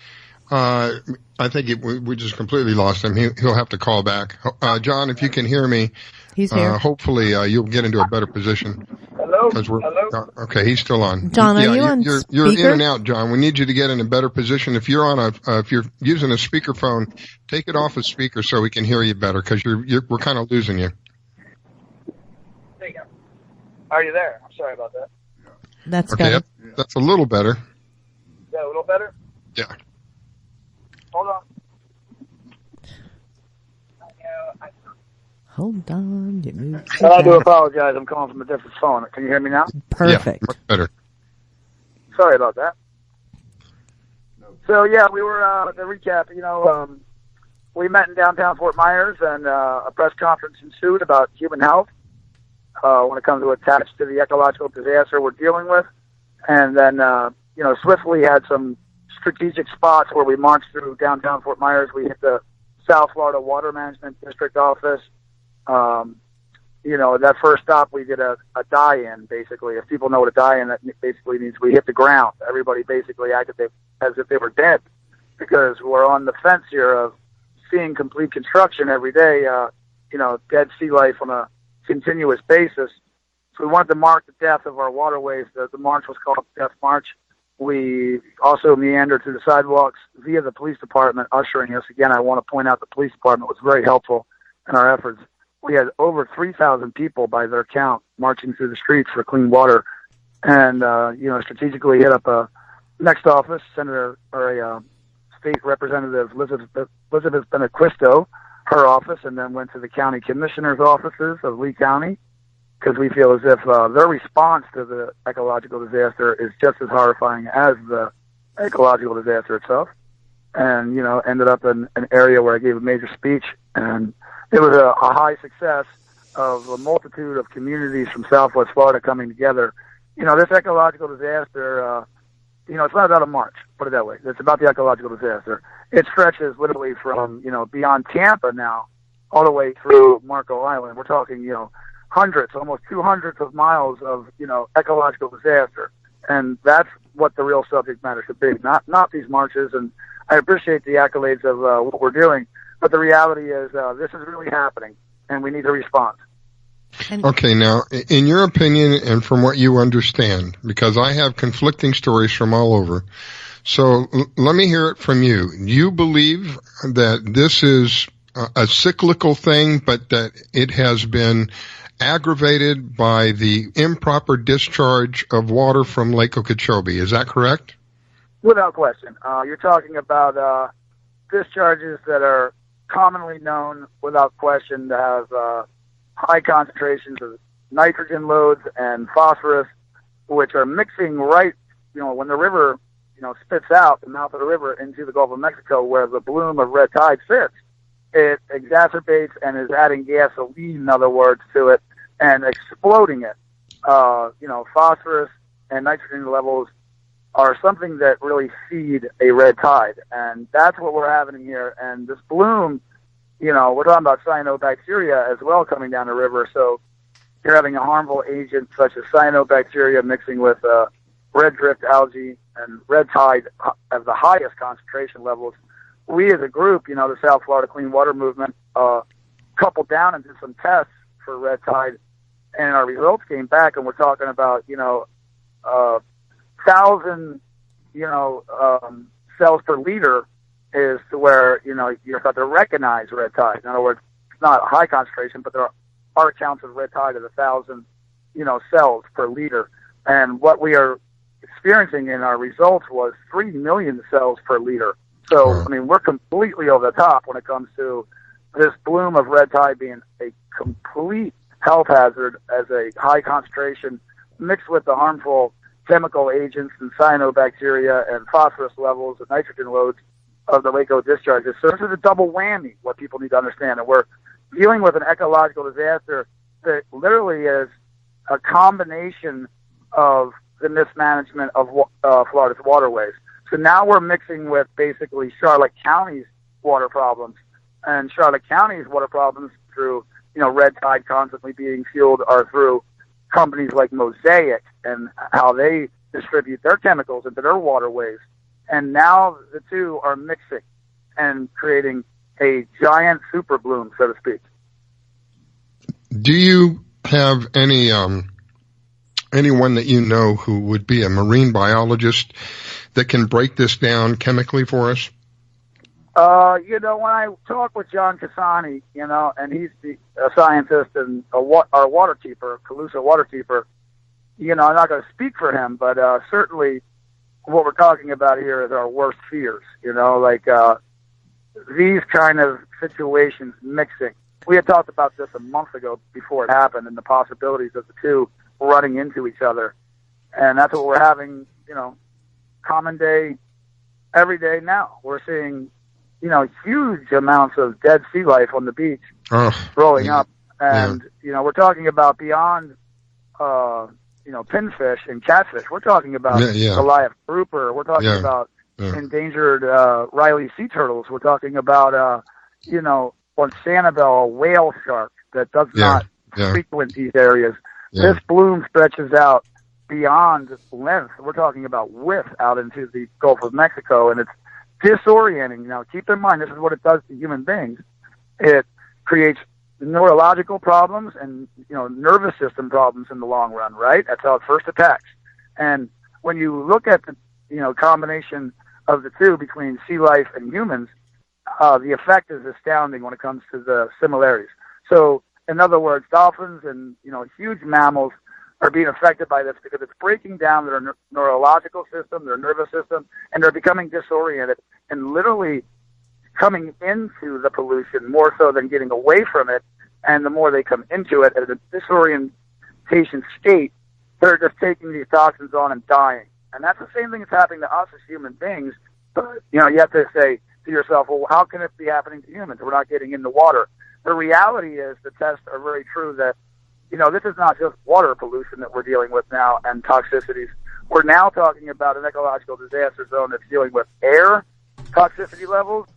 I think we just completely lost him. He'll have to call back. John, if you can hear me, he's here. Hopefully you'll get into a better position. Hello? Hello? Okay, he's still on. John, are you on You're speaker? in and out, John. We need you to get in a better position. If you're on if you're using a speakerphone, take it off a speaker so we can hear you better, because we're kind of losing you. There you go. Are you there? I'm sorry about that. That's okay. better. That's a little better. Is that a little better? Yeah. Hold on. Hold on. You moved I do apologize. I'm calling from a different phone. Can you hear me now? Perfect. Yeah, much better. Sorry about that. So, yeah, we were, to recap, you know, we met in downtown Fort Myers, and a press conference ensued about human health when it comes to attach to the ecological disaster we're dealing with. And then, you know, swiftly had some strategic spots where we marched through downtown Fort Myers. We hit the South Florida Water Management District office. You know, that first stop, we did a die-in, basically. If people know what a die-in, that basically means we hit the ground. Everybody basically acted as if they were dead, because we're on the fence here of seeing complete construction every day, you know, dead sea life on a continuous basis. So we wanted to mark the death of our waterways. The march was called Death March. We also meandered through the sidewalks via the police department ushering us. Again, I want to point out the police department was very helpful in our efforts. We had over 3,000 people by their count marching through the streets for clean water, and, you know, strategically hit up a next office, Senator, or a State Representative Elizabeth Benequisto, her office, and then went to the county commissioner's offices of Lee County, because we feel as if their response to the ecological disaster is just as horrifying as the ecological disaster itself. And, you know, ended up in an area where I gave a major speech, and it was a high success of a multitude of communities from Southwest Florida coming together. You know, this ecological disaster, you know, it's not about a march, put it that way. It's about the ecological disaster. It stretches literally from, you know, beyond Tampa now, all the way through Marco Island. We're talking, you know, hundreds, almost 200 of miles of, you know, ecological disaster. And that's what the real subject matter should be, not these marches. And I appreciate the accolades of what we're doing, but the reality is this is really happening, and we need to respond. Okay, now, in your opinion and from what you understand, because I have conflicting stories from all over, so let me hear it from you. You believe that this is a cyclical thing, but that it has been aggravated by the improper discharge of water from Lake Okeechobee. Is that correct? Without question. You're talking about discharges that are commonly known, without question, to have high concentrations of nitrogen loads and phosphorus, which are mixing right, you know, when the river, you know, spits out the mouth of the river into the Gulf of Mexico, where the bloom of red tide sits. It exacerbates and is adding gasoline, in other words, to it and exploding it. You know, phosphorus and nitrogen levels are something that really feed a red tide, and that's what we're having here. And this bloom, you know, we're talking about cyanobacteria as well coming down the river, so you're having a harmful agent such as cyanobacteria mixing with red drift algae, and red tide have the highest concentration levels. We as a group, you know, the South Florida Clean Water Movement, coupled down and did some tests for red tide, and our results came back, and we're talking about, you know, 1,000, you know, cells per liter is to where, you know, you're about to recognize red tide. In other words, it's not a high concentration, but there are counts of red tide of 1,000, you know, cells per liter. And what we are experiencing in our results was 3 million cells per liter So, I mean, we're completely over the top when it comes to this bloom of red tide being a complete health hazard as a high concentration mixed with the harmful chemical agents and cyanobacteria and phosphorus levels and nitrogen loads of the Waco discharges. So this is a double whammy, what people need to understand. And we're dealing with an ecological disaster that literally is a combination of the mismanagement of Florida's waterways. So now we're mixing with basically Charlotte County's water problems. And Charlotte County's water problems through, red tide constantly being fueled are through companies like Mosaic and how they distribute their chemicals into their waterways. And now the two are mixing and creating a giant super bloom, so to speak. Do you have anyone that you know who would be a marine biologist that can break this down chemically for us? When I talk with John Cassani, and he's a scientist and our waterkeeper, Calusa waterkeeper, I'm not going to speak for him, but certainly what we're talking about here is our worst fears, these kind of situations mixing. We had talked about this a month ago before it happened and the possibilities of the two running into each other. And that's what we're having, common day, every day now. We're seeing, huge amounts of dead sea life on the beach rolling up. And, we're talking about beyond, pinfish and catfish. We're talking about Goliath grouper. We're talking about endangered Riley sea turtles. We're talking about, on Sanibel, a whale shark that does not frequent these areas. This bloom stretches out beyond length. We're talking about width out into the Gulf of Mexico, and it's disorienting. Now, keep in mind, this is what it does to human beings. It creates neurological problems and, nervous system problems in the long run, right? That's how it first attacks. And when you look at the, combination of the two between sea life and humans, the effect is astounding when it comes to the similarities. So, in other words, dolphins and, huge mammals are being affected by this because it's breaking down their neurological system, their nervous system, and they're becoming disoriented and literally coming into the pollution more so than getting away from it. And the more they come into it at a disorientation state, they're just taking these toxins on and dying. And that's the same thing that's happening to us as human beings. But, you have to say to yourself, well, how can it be happening to humans? We're not getting in the water. The reality is the tests are very true that, this is not just water pollution that we're dealing with now and toxicities. We're now talking about an ecological disaster zone that's dealing with air toxicity levels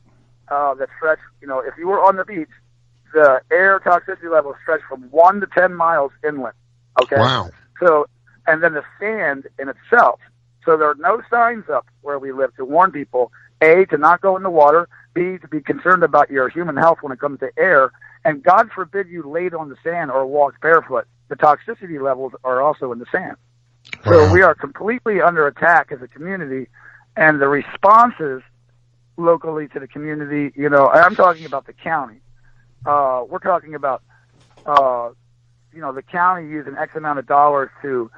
that stretch, if you were on the beach, the air toxicity levels stretch from 1 to 10 miles inland. Okay? Wow. So, and then the sand in itself. So there are no signs up where we live to warn people, A, to not go in the water, B, to be concerned about your human health when it comes to air, and God forbid you laid on the sand or walked barefoot. The toxicity levels are also in the sand. Wow. So we are completely under attack as a community, and the responses locally to the community, I'm talking about the county. We're talking about, the county using X amount of dollars to,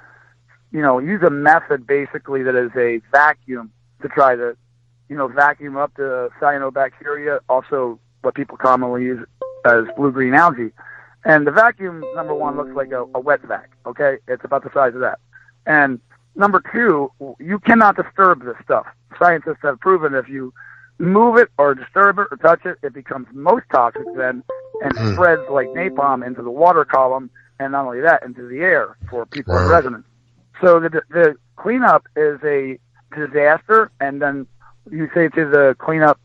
use a method basically that is a vacuum to try to, vacuum up the cyanobacteria, also what people commonly use as blue-green algae. And the vacuum, number one, looks like a wet vac, okay? It's about the size of that. And number two, you cannot disturb this stuff. Scientists have proven if you move it or disturb it or touch it, it becomes most toxic then and spreads like napalm into the water column, and not only that, into the air for people in residence. So the cleanup is a disaster, and then you say to the cleanup,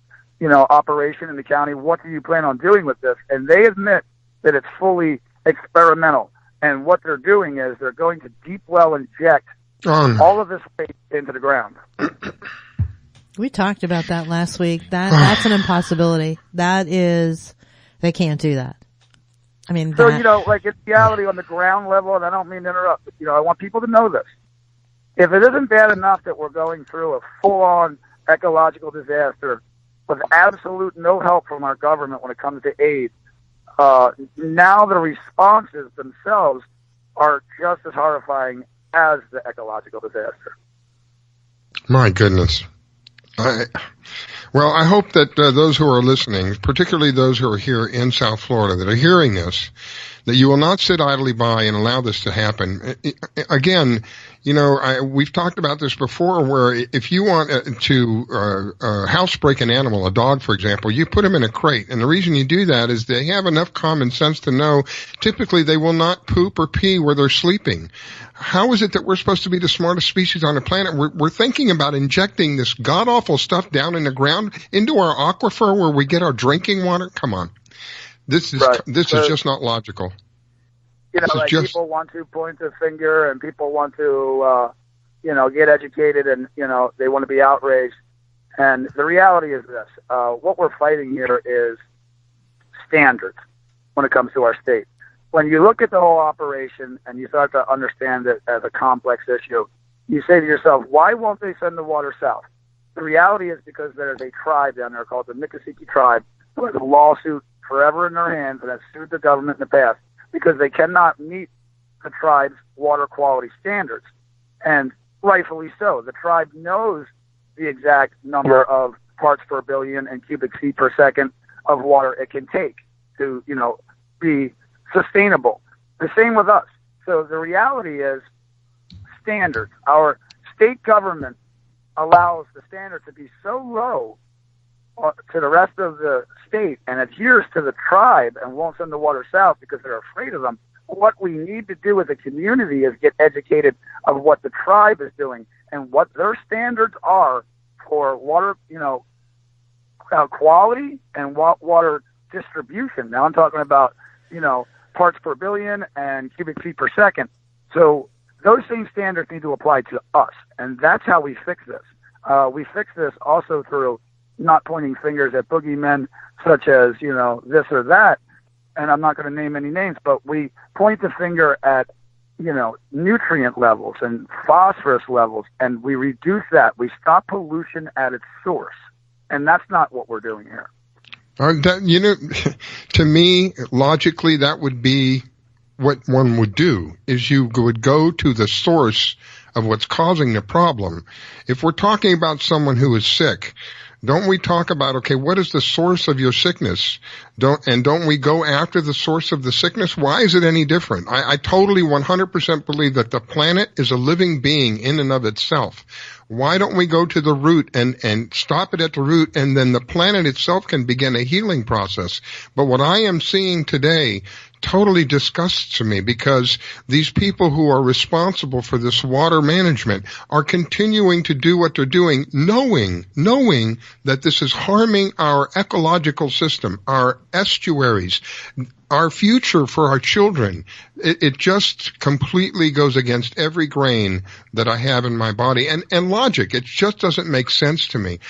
operation in the county, what do you plan on doing with this? And they admit that it's fully experimental. And what they're doing is they're going to deep well inject all of this waste into the ground. We talked about that last week. That's an impossibility. They can't do that. I mean, so, it's reality on the ground level, and I don't mean to interrupt, but, I want people to know this. If it isn't bad enough that we're going through a full-on ecological disaster with absolute no help from our government when it comes to aid, now the responses themselves are just as horrifying as the ecological disaster. My goodness. Well, I hope that those who are listening, particularly those who are here in South Florida that are hearing this, that you will not sit idly by and allow this to happen. Again, we've talked about this before, where if you want to housebreak an animal, a dog, for example, you put them in a crate. And the reason you do that is they have enough common sense to know typically they will not poop or pee where they're sleeping. How is it that we're supposed to be the smartest species on the planet? We're thinking about injecting this god-awful stuff down in the ground into our aquifer where we get our drinking water? Come on. This is just not logical. People want to point the finger and people want to, get educated and, they want to be outraged. And the reality is this. What we're fighting here is standards when it comes to our state. When you look at the whole operation and you start to understand it as a complex issue, you say to yourself, why won't they send the water south? The reality is because there's a tribe down there called the Miccosukee tribe who has a lawsuit forever in their hands and has sued the government in the past because they cannot meet the tribe's water quality standards. And rightfully so. The tribe knows the exact number of parts per billion and cubic feet per second of water it can take to, be sustainable. The same with us. So the reality is standards. Our state government allows the standard to be so low to the rest of the state and adheres to the tribe and won't send the water south because they're afraid of them. What we need to do as a community is get educated of what the tribe is doing and what their standards are for water, quality and water distribution. Now I'm talking about, parts per billion and cubic feet per second. So those same standards need to apply to us, and that's how we fix this. We fix this also through not pointing fingers at boogeymen such as, this or that, and I'm not going to name any names, but we point the finger at, nutrient levels and phosphorus levels, and we reduce that. We stop pollution at its source, and that's not what we're doing here. To me, logically, that would be what one would do, is you would go to the source of what's causing the problem. If we're talking about someone who is sick, don't we talk about, okay, what is the source of your sickness? Don't we go after the source of the sickness? Why is it any different? I totally 100% believe that the planet is a living being in and of itself. Why don't we go to the root and stop it at the root, and then the planet itself can begin a healing process? But what I am seeing today totally disgusts me, because these people who are responsible for this water management are continuing to do what they're doing, knowing that this is harming our ecological system, our estuaries, our future for our children. It just completely goes against every grain that I have in my body and logic. It just doesn't make sense to me.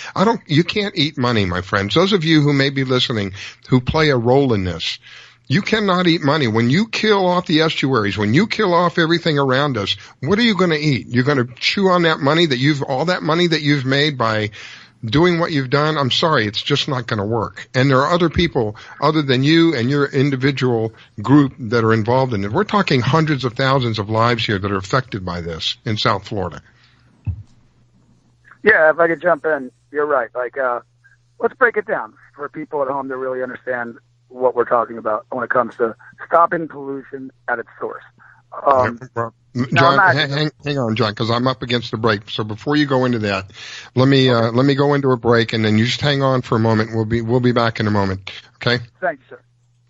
You can't eat money, my friends. Those of you who may be listening who play a role in this, you cannot eat money. When you kill off the estuaries, when you kill off everything around us, what are you going to eat? You're going to chew on that money all that money that you've made by doing what you've done? I'm sorry, it's just not going to work. And there are other people other than you and your individual group that are involved in it. We're talking hundreds of thousands of lives here that are affected by this in South Florida. Yeah, if I could jump in, you're right. Let's break it down for people at home to really understand what we're talking about when it comes to stopping pollution at its source. John, hang on, John, because I'm up against the break. So before you go into that, let me go into a break, and then you just hang on for a moment. We'll be back in a moment. Okay? Thanks, sir.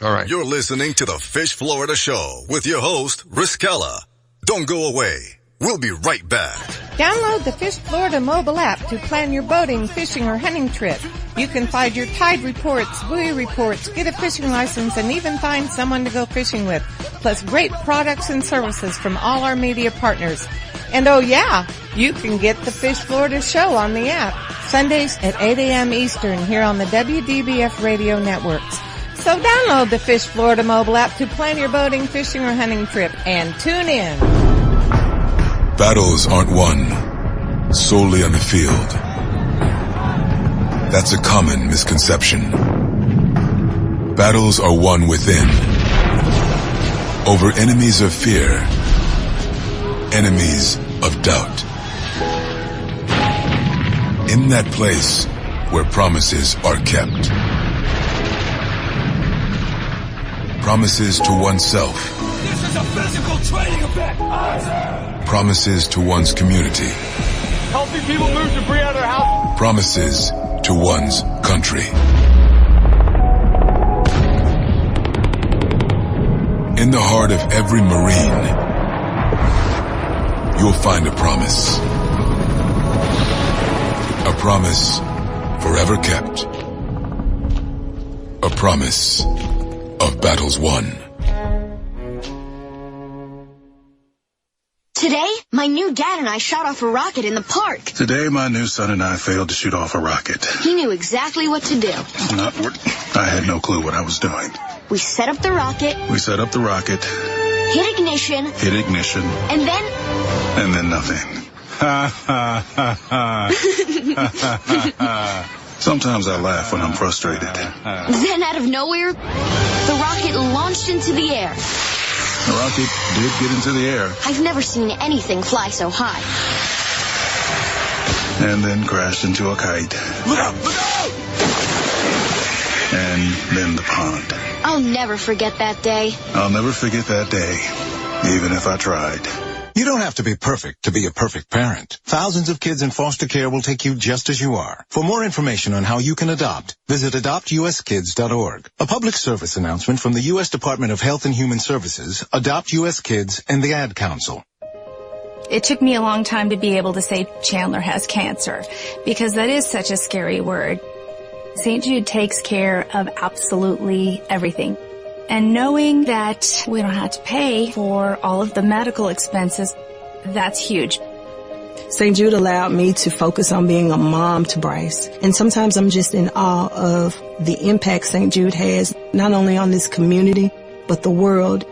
All right. You're listening to the Fish Florida Show with your host, Riskella. Don't go away. We'll be right back. Download the Fish Florida mobile app to plan your boating, fishing, or hunting trip. You can find your tide reports, buoy reports, get a fishing license, and even find someone to go fishing with. Plus great products and services from all our media partners. And oh yeah, you can get the Fish Florida Show on the app. Sundays at 8 a.m. Eastern here on the WDBF radio networks. So download the Fish Florida mobile app to plan your boating, fishing, or hunting trip and tune in. Battles aren't won solely on the field. That's a common misconception. Battles are won within, over enemies of fear, enemies of doubt. In that place where promises are kept. Promises to oneself. This is a physical training event. Promises to one's community. Healthy people move debris out of their house. Promises to one's country. In the heart of every Marine, you'll find a promise. A promise forever kept. A promise of battles won. Today, my new dad and I shot off a rocket in the park. Today, my new son and I failed to shoot off a rocket. He knew exactly what to do. I had no clue what I was doing. We set up the rocket. Hit ignition. And then Nothing. Sometimes I laugh when I'm frustrated. Then out of nowhere, the rocket launched into the air. The rocket did get into the air. I've never seen anything fly so high. And then crashed into a kite. Look out! Look out! And then the pond. I'll never forget that day. I'll never forget that day, even if I tried. You don't have to be perfect to be a perfect parent. Thousands of kids in foster care will take you just as you are. For more information on how you can adopt, visit adoptuskids.org. A public service announcement from the U.S. Department of Health and Human Services, Adopt U.S. Kids, and the Ad Council. It took me a long time to be able to say Chandler has cancer, because that is such a scary word. St. Jude takes care of absolutely everything. And knowing that we don't have to pay for all of the medical expenses, that's huge. St. Jude allowed me to focus on being a mom to Bryce. And sometimes I'm just in awe of the impact St. Jude has, not only on this community, but the world.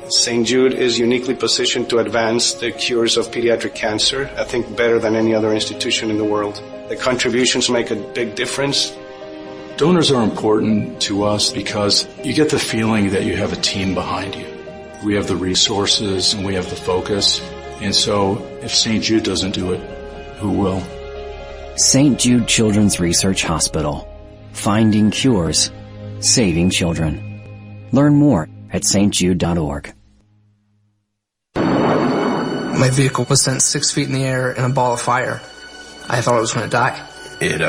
St. Jude is uniquely positioned to advance the cures of pediatric cancer, I think better than any other institution in the world. The contributions make a big difference. Donors are important to us because you get the feeling that you have a team behind you. We have the resources and we have the focus. And so if St. Jude doesn't do it, who will? St. Jude Children's Research Hospital. Finding cures. Saving children. Learn more at stjude.org. My vehicle was sent 6 feet in the air in a ball of fire. I thought I was going to die. It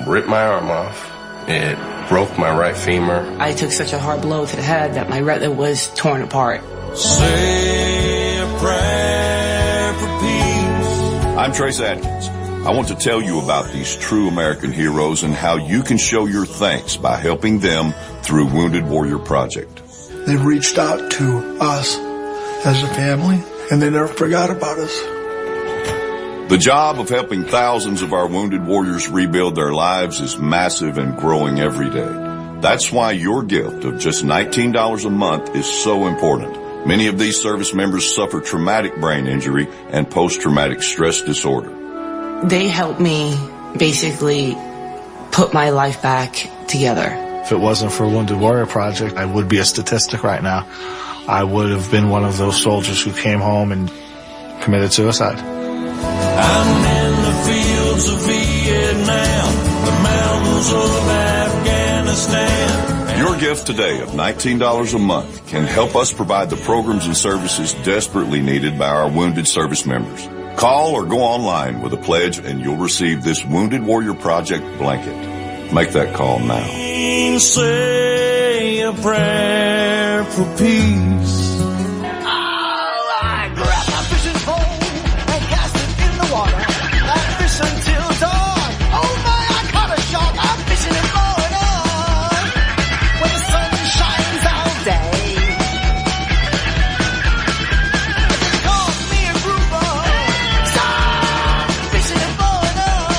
ripped my arm off. It broke my right femur. I took such a hard blow to the head that my retina was torn apart. Say a prayer for peace. I'm Trace Adkins. I want to tell you about these true American heroes and how you can show your thanks by helping them through Wounded Warrior Project. They've reached out to us as a family, and they never forgot about us. The job of helping thousands of our wounded warriors rebuild their lives is massive and growing every day. That's why your gift of just $19 a month is so important. Many of these service members suffer traumatic brain injury and post-traumatic stress disorder. They helped me basically put my life back together. If it wasn't for Wounded Warrior Project, I would be a statistic right now. I would have been one of those soldiers who came home and committed suicide. I'm in the fields of Vietnam, the mountains of Afghanistan. Your gift today of $19 a month can help us provide the programs and services desperately needed by our wounded service members. Call or go online with a pledge and you'll receive this Wounded Warrior Project blanket. Make that call now. Say a prayer for peace. I grab my fishing pole and cast it in the water. I fish until dawn. Oh my, I caught a shark. I'm fishing and blowing on when the sun shines all day. Calls me a grouper. Stop fishing and blowing on.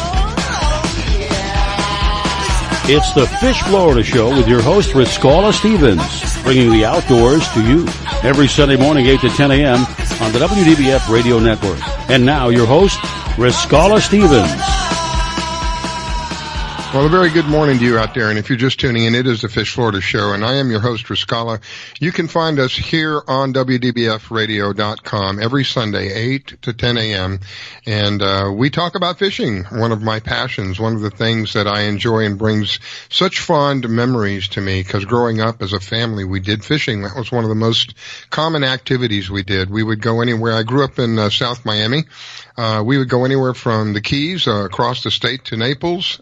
Oh yeah. It's the Fish Florida Show with your host, Riscala Stevens, bringing the outdoors to you every Sunday morning, 8 to 10 a.m. on the WDBF Radio Network. And now your host, Riscala Stevens. Well, a very good morning to you out there, and if you're just tuning in, it is the Fish Florida Show, and I am your host, Riscala. You can find us here on WDBFradio.com every Sunday, 8 to 10 a.m., and we talk about fishing, one of my passions, one of the things that I enjoy and brings such fond memories to me, because growing up as a family, we did fishing. That was one of the most common activities we did. We would go anywhere. I grew up in South Miami. We would go anywhere from the Keys across the state to Naples,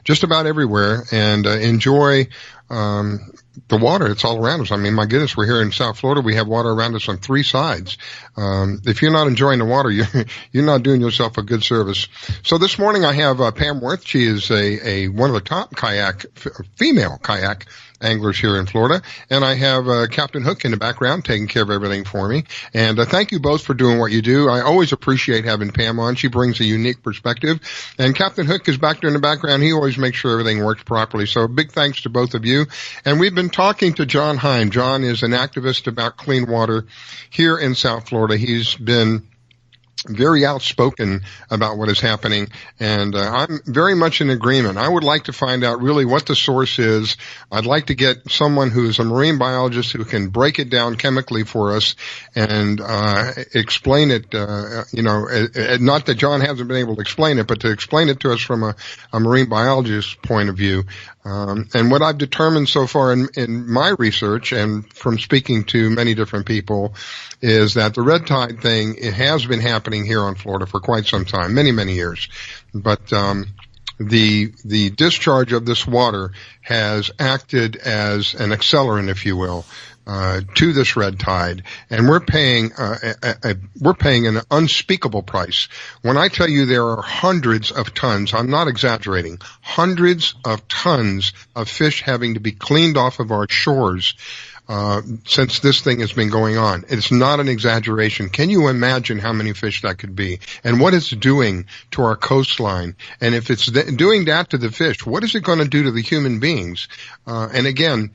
just about everywhere, and enjoy the water. It's all around us. I mean, my goodness, we're here in South Florida. We have water around us on three sides. If you're not enjoying the water, you're not doing yourself a good service. So this morning I have Pam Worth. She is one of the top female kayak anglers here in Florida, and I have Captain Hook in the background taking care of everything for me. And thank you both for doing what you do. I always appreciate having Pam on. She brings a unique perspective, and Captain Hook is back there in the background. He always makes sure everything works properly. So big thanks to both of you. And we've been talking to John Heim. John is an activist about clean water here in South Florida. He's been very outspoken about what is happening, and I'm very much in agreement. I would like to find out really what the source is. I'd like to get someone who is a marine biologist who can break it down chemically for us and explain it, not that John hasn't been able to explain it, but to explain it to us from a marine biologist's point of view. And what I've determined so far in my research and from speaking to many different people is that the red tide thing, it has been happening here on Florida for quite some time, many, many years. But the discharge of this water has acted as an accelerant, if you will, to this red tide, and we're paying an unspeakable price. When I tell you there are hundreds of tons, I'm not exaggerating, hundreds of tons of fish having to be cleaned off of our shores since this thing has been going on. It's not an exaggeration. Can you imagine how many fish that could be and what it's doing to our coastline? And if it's doing that to the fish, what is it going to do to the human beings? And again,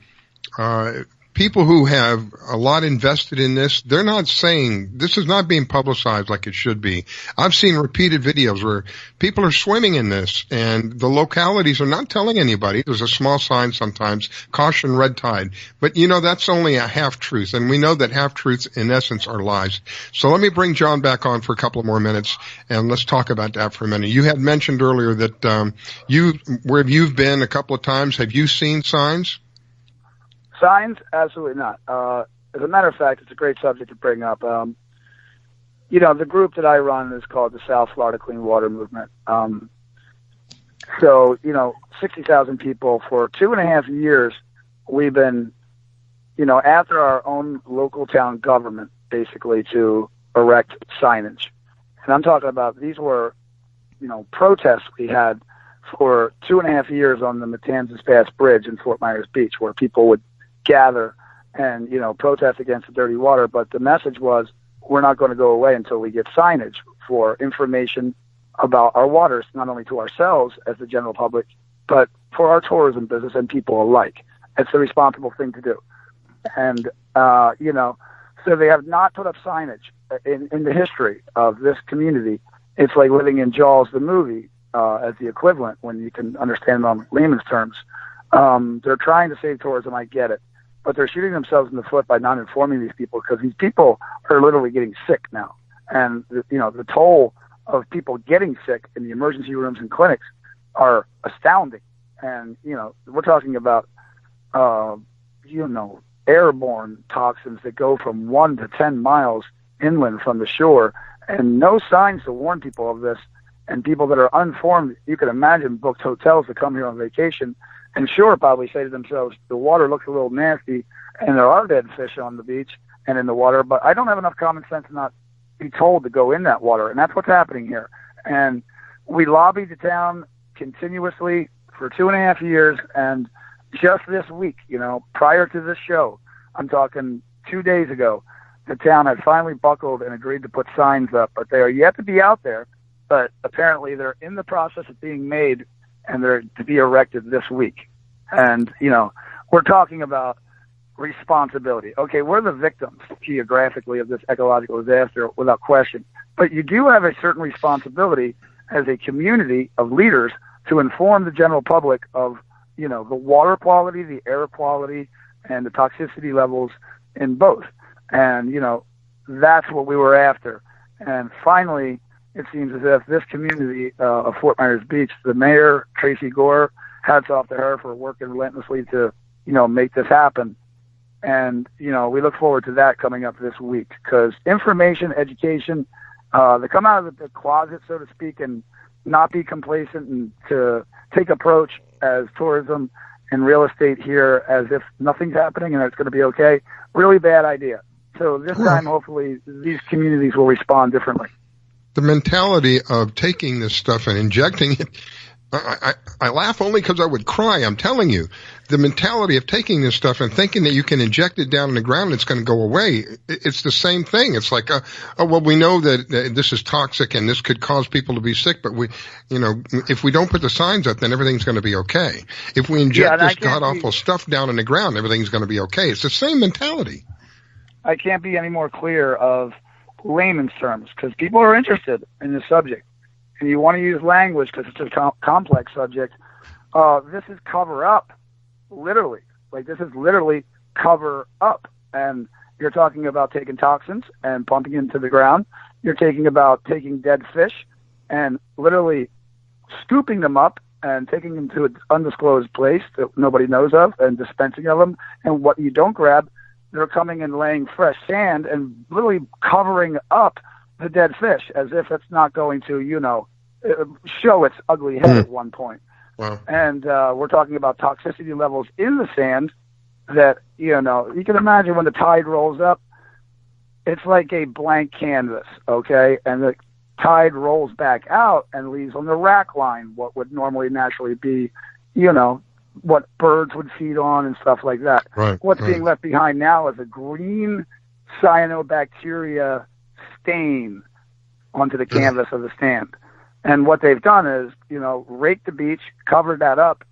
people who have a lot invested in this, they're not saying, this is not being publicized like it should be. I've seen repeated videos where people are swimming in this and the localities are not telling anybody. There's a small sign sometimes, caution red tide. But that's only a half truth. And we know that half truths in essence are lies. So let me bring John back on for a couple of more minutes and let's talk about that for a minute. You had mentioned earlier that, where you've been a couple of times, have you seen signs? Signs? Absolutely not. As a matter of fact, it's a great subject to bring up. The group that I run is called the South Florida Clean Water Movement. 60,000 people for 2.5 years. We've been, after our own local town government, basically, to erect signage. And I'm talking about, these were, protests we had for 2.5 years on the Matanzas Pass Bridge in Fort Myers Beach, where people would gather and, protest against the dirty water. But the message was, we're not going to go away until we get signage for information about our waters, not only to ourselves as the general public, but for our tourism business and people alike. It's a responsible thing to do. And, so they have not put up signage in the history of this community. It's like living in Jaws, the movie, as the equivalent, when you can understand it on layman's terms. They're trying to save tourism, I get it. But they're shooting themselves in the foot by not informing these people, because these people are literally getting sick now. And, the toll of people getting sick in the emergency rooms and clinics are astounding. And, we're talking about, airborne toxins that go from 1 to 10 miles inland from the shore, and no signs to warn people of this. And people that are uninformed, you can imagine, booked hotels to come here on vacation, and sure, probably say to themselves, the water looks a little nasty, and there are dead fish on the beach and in the water, but I don't have enough common sense to not be told to go in that water. And that's what's happening here. And we lobbied the town continuously for 2.5 years, and just this week, prior to this show, I'm talking 2 days ago, the town had finally buckled and agreed to put signs up, but they are yet to be out there. But apparently they're in the process of being made, and they're to be erected this week. And, we're talking about responsibility. Okay, we're the victims geographically of this ecological disaster without question. But you do have a certain responsibility as a community of leaders to inform the general public of, you know, the water quality, the air quality, and the toxicity levels in both. And, you know, that's what we were after. And finally, it seems as if this community of Fort Myers Beach, the mayor, Tracy Gore, hats off to her for working relentlessly to, you know, make this happen. And, you know, we look forward to that coming up this week, because information, education, they come out of the closet, so to speak, and not be complacent and to take approach as tourism and real estate here as if nothing's happening and it's going to be okay. Really bad idea. So this time, hopefully, these communities will respond differently. The mentality of taking this stuff and injecting it, I laugh only because I would cry. I'm telling you, the mentality of taking this stuff and thinking that you can inject it down in the ground and it's going to go away. It's the same thing. It's like, well, we know that this is toxic and this could cause people to be sick, but we, you know, if we don't put the signs up, then everything's going to be okay. If we inject this god-awful stuff down in the ground, everything's going to be okay. It's the same mentality. I can't be any more clear of layman's terms, because people are interested in this subject. And you want to use language because it's a complex subject. This is cover up, literally. Like, this is literally cover up. And you're talking about taking toxins and pumping into the ground. You're talking about taking dead fish and literally scooping them up and taking them to an undisclosed place that nobody knows of and dispensing of them. And what you don't grab, they're coming and laying fresh sand and literally covering up the dead fish as if it's not going to, you know, show its ugly head at one point. Wow. And we're talking about toxicity levels in the sand that, you know, you can imagine when the tide rolls up, it's like a blank canvas, okay? And the tide rolls back out and leaves on the rack line what would normally naturally be, you know, what birds would feed on and stuff like that. Right, What's being left behind now is a green cyanobacteria stain onto the canvas of the sand. And what they've done is, you know, raked the beach, covered that up,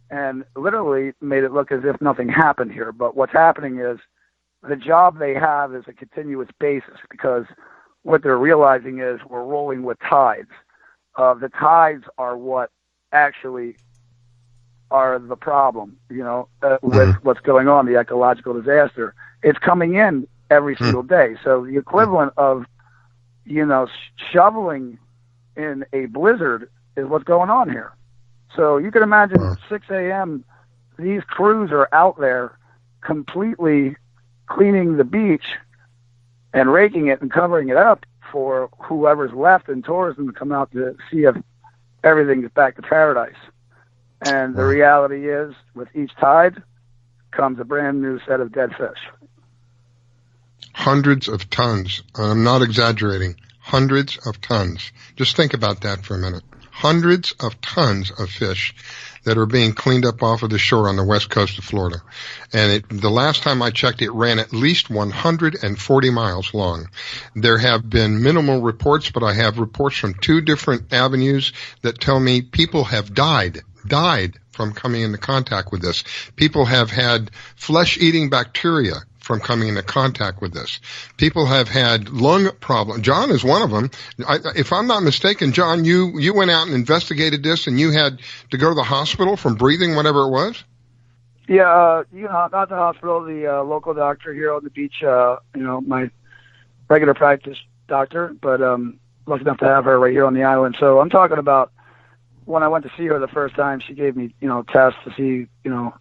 and literally made it look as if nothing happened here. But what's happening is the job they have is a continuous basis, because what they're realizing is we're rolling with tides. The tides are what actually are the problem, you know, with what's going on, the ecological disaster. It's coming in every single day. So the equivalent of, you know, shoveling in a blizzard is what's going on here. So you can imagine 6 a.m., these crews are out there completely cleaning the beach and raking it and covering it up for whoever's left in tourism to come out to see if everything's back to paradise. And the reality is, with each tide comes a brand new set of dead fish. Hundreds of tons. I'm not exaggerating. Hundreds of tons. Just think about that for a minute. Hundreds of tons of fish that are being cleaned up off of the shore on the west coast of Florida. And the last time I checked, it ran at least 140 miles long. There have been minimal reports, but I have reports from 2 different avenues that tell me people have died from coming into contact with this. People have had flesh-eating bacteria from coming into contact with this. People have had lung problems. John is one of them. If I'm not mistaken, John, you went out and investigated this, and you had to go to the hospital from breathing whatever it was? Yeah, you know, not the hospital, the local doctor here on the beach, you know, my regular practice doctor, but lucky enough to have her right here on the island. So I'm talking about when I went to see her the first time, she gave me, you know, tests to see, you know,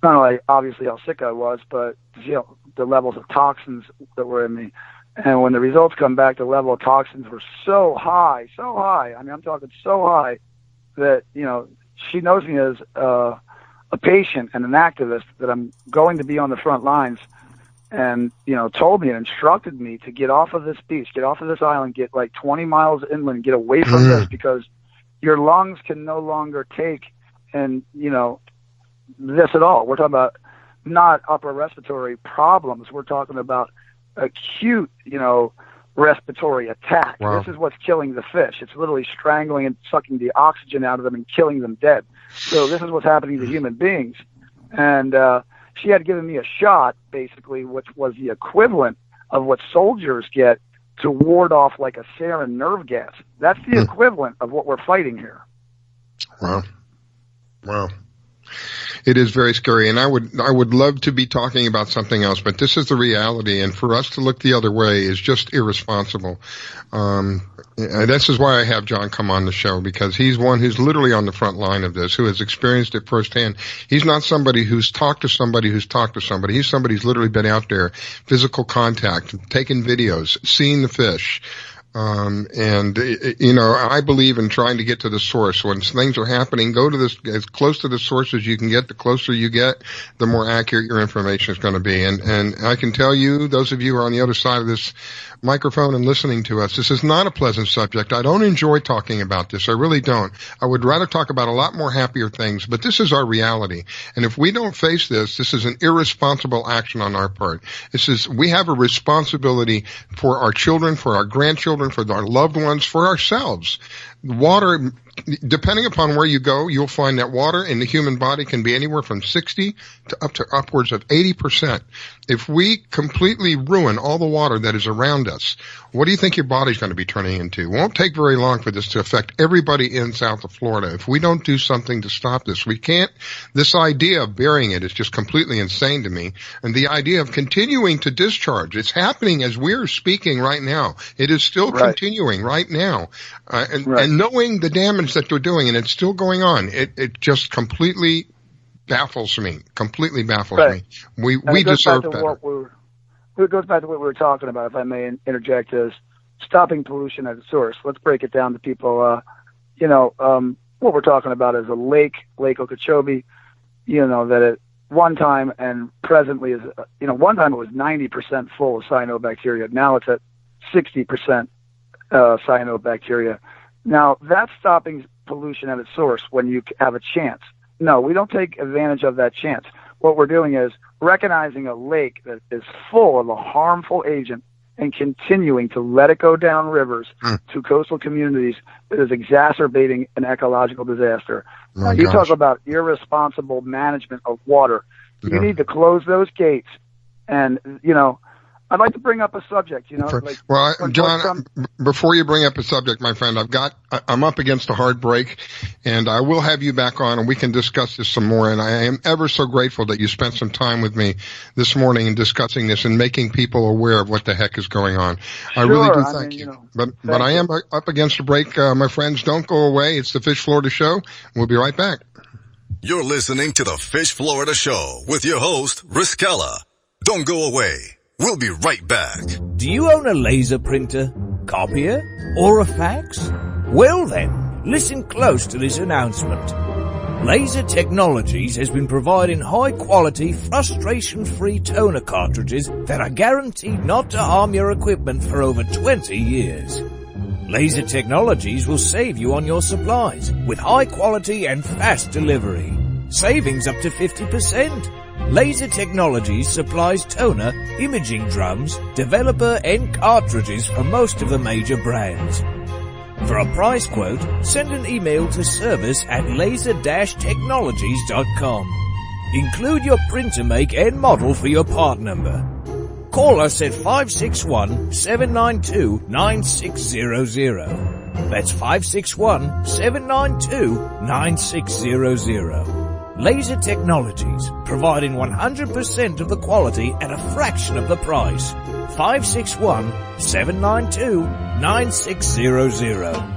not only obviously how sick I was, but to see the levels of toxins that were in me. And when the results come back, the level of toxins were so high. I mean, I'm talking so high that, you know, she knows me as a patient and an activist, that I'm going to be on the front lines, and, you know, told me and instructed me to get off of this beach, get off of this island, get like 20 miles inland, get away from this, because your lungs can no longer take, and, you know, this at all. We're talking about not upper respiratory problems. We're talking about acute, you know, respiratory attack. Wow. This is what's killing the fish. It's literally strangling and sucking the oxygen out of them and killing them dead. So this is what's happening to human beings. And she had given me a shot, basically, which was the equivalent of what soldiers get to ward off like a sarin nerve gas. That's the equivalent of what we're fighting here. Wow. It is very scary, and I would love to be talking about something else, but this is the reality, and for us to look the other way is just irresponsible. This is why I have John come on the show, because he's one who's literally on the front line of this, who has experienced it firsthand. He's not somebody who's talked to somebody who's talked to somebody. He's somebody who's literally been out there, physical contact, taken videos, seen the fish. I believe in trying to get to the source. When things are happening, go to this, as close to the source as you can get. The closer you get, the more accurate your information is going to be. And I can tell you, those of you who are on the other side of this microphone and listening to us, this is not a pleasant subject. I don't enjoy talking about this. I really don't. I would rather talk about a lot more happier things, but this is our reality. And if we don't face this, this is an irresponsible action on our part. We have a responsibility for our children, for our grandchildren, for our loved ones, for ourselves. Water, depending upon where you go, you'll find that water in the human body can be anywhere from 60 to up to upwards of 80%. If we completely ruin all the water that is around us, what do you think your body's going to be turning into? It won't take very long for this to affect everybody in south of Florida. If we don't do something to stop this, we can't. This idea of burying it is just completely insane to me. And the idea of continuing to discharge, it's happening as we're speaking right now. It is still continuing right now. And knowing the damage that they're doing, and it's still going on, it just completely baffles me. Completely baffles me. We deserve better. It goes back to what we were talking about, if I may interject, is stopping pollution at the source. Let's break it down to people. What we're talking about is a Lake Okeechobee, that at one time and presently is, one time it was 90% full of cyanobacteria. Now it's at 60% cyanobacteria. Now, that's stopping pollution at its source when you have a chance. No, we don't take advantage of that chance. What we're doing is recognizing a lake that is full of a harmful agent and continuing to let it go down rivers to coastal communities that is exacerbating an ecological disaster. You talk about irresponsible management of water. You need to close those gates. And, I'd like to bring up a subject, John, before you bring up a subject, my friend, I'm up against a hard break, and I will have you back on and we can discuss this some more. And I am ever so grateful that you spent some time with me this morning in discussing this and making people aware of what the heck is going on. I really do thank you. But I am up against a break. My friends, don't go away. It's the Fish Florida Show. We'll be right back. You're listening to the Fish Florida Show with your host, Riskella. Don't go away. We'll be right back. Do you own a laser printer, copier, or a fax? Well then, listen close to this announcement. Laser Technologies has been providing high-quality, frustration-free toner cartridges that are guaranteed not to harm your equipment for over 20 years. Laser Technologies will save you on your supplies with high quality and fast delivery. Savings up to 50%. Laser Technologies supplies toner, imaging drums, developer and cartridges for most of the major brands. For a price quote, send an email to service@laser-technologies.com. Include your printer make and model for your part number. Call us at 561-792-9600. That's 561-792-9600. Laser Technologies, providing 100% of the quality at a fraction of the price. 561-792-9600.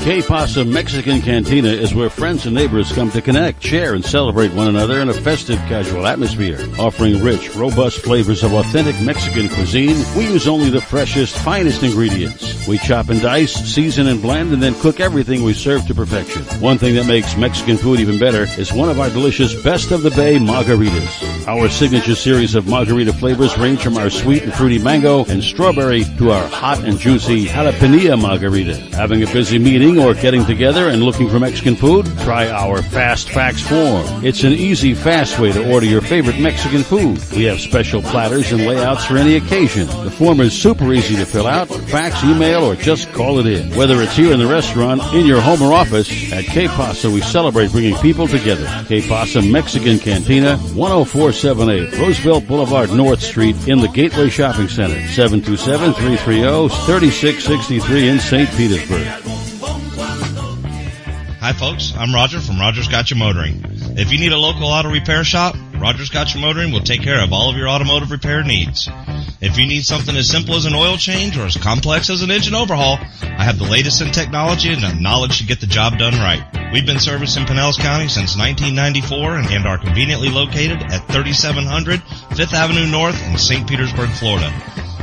Que Pasa Mexican Cantina is where friends and neighbors come to connect, share, and celebrate one another in a festive, casual atmosphere. Offering rich, robust flavors of authentic Mexican cuisine, we use only the freshest, finest ingredients. We chop and dice, season and blend, and then cook everything we serve to perfection. One thing that makes Mexican food even better is one of our delicious Best of the Bay margaritas. Our signature series of margarita flavors range from our sweet and fruity mango and strawberry to our hot and juicy jalapeno margarita. Having a busy meeting or getting together and looking for Mexican food? Try our Fast Fax form. It's an easy, fast way to order your favorite Mexican food. We have special platters and layouts for any occasion. The form is super easy to fill out. Fax, email, or just call it in. Whether it's here in the restaurant, in your home or office, at Que Pasa we celebrate bringing people together. Que Pasa Mexican Cantina, 10478 Roosevelt Boulevard, North Street in the Gateway Shopping Center, 727-330-3663 in St. Petersburg. Hi folks, I'm Roger from Rogers Gotcha Motoring. If you need a local auto repair shop, Rogers Gotcha Motoring will take care of all of your automotive repair needs. If you need something as simple as an oil change or as complex as an engine overhaul, I have the latest in technology and the knowledge to get the job done right. We've been servicing Pinellas County since 1994 and are conveniently located at 3700 5th Avenue North in St. Petersburg, Florida.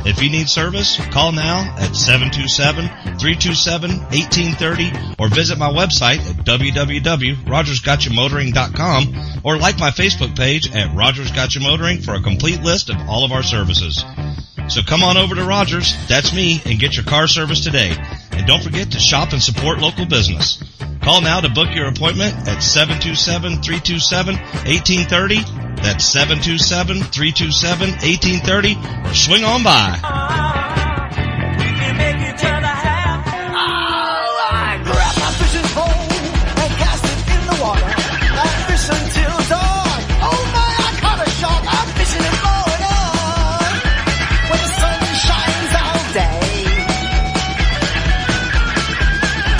If you need service, call now at 727-327-1830 or visit my website at www.rogersgotchamotoring.com or like my Facebook page at Rogers Gotcha Motoring for a complete list of all of our services. So come on over to Rogers, that's me, and get your car service today. And don't forget to shop and support local business. Call now to book your appointment at 727-327-1830. That's 727-327-1830, or swing on by. I grab my fishing pole and cast it in the water. I fish until dawn. Oh my, I caught a shark. I'm fishing and blowing on when the sun shines all day.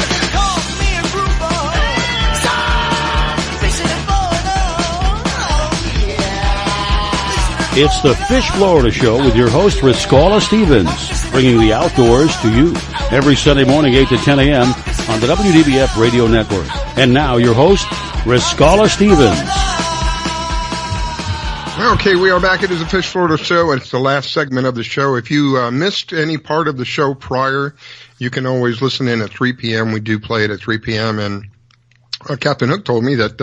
They call me a grouper. So fishing and blowing on. Oh yeah. It's the Fish Florida Show with your host, Riscala Stevens, bringing the outdoors to you every Sunday morning, 8 to 10 a.m. on the WDBF Radio Network. And now, your host, Riscala Stevens. Okay, we are back. It is the Fish Florida Show, and it's the last segment of the show. If you missed any part of the show prior, you can always listen in at 3 p.m. We do play it at 3 p.m., and Captain Hook told me that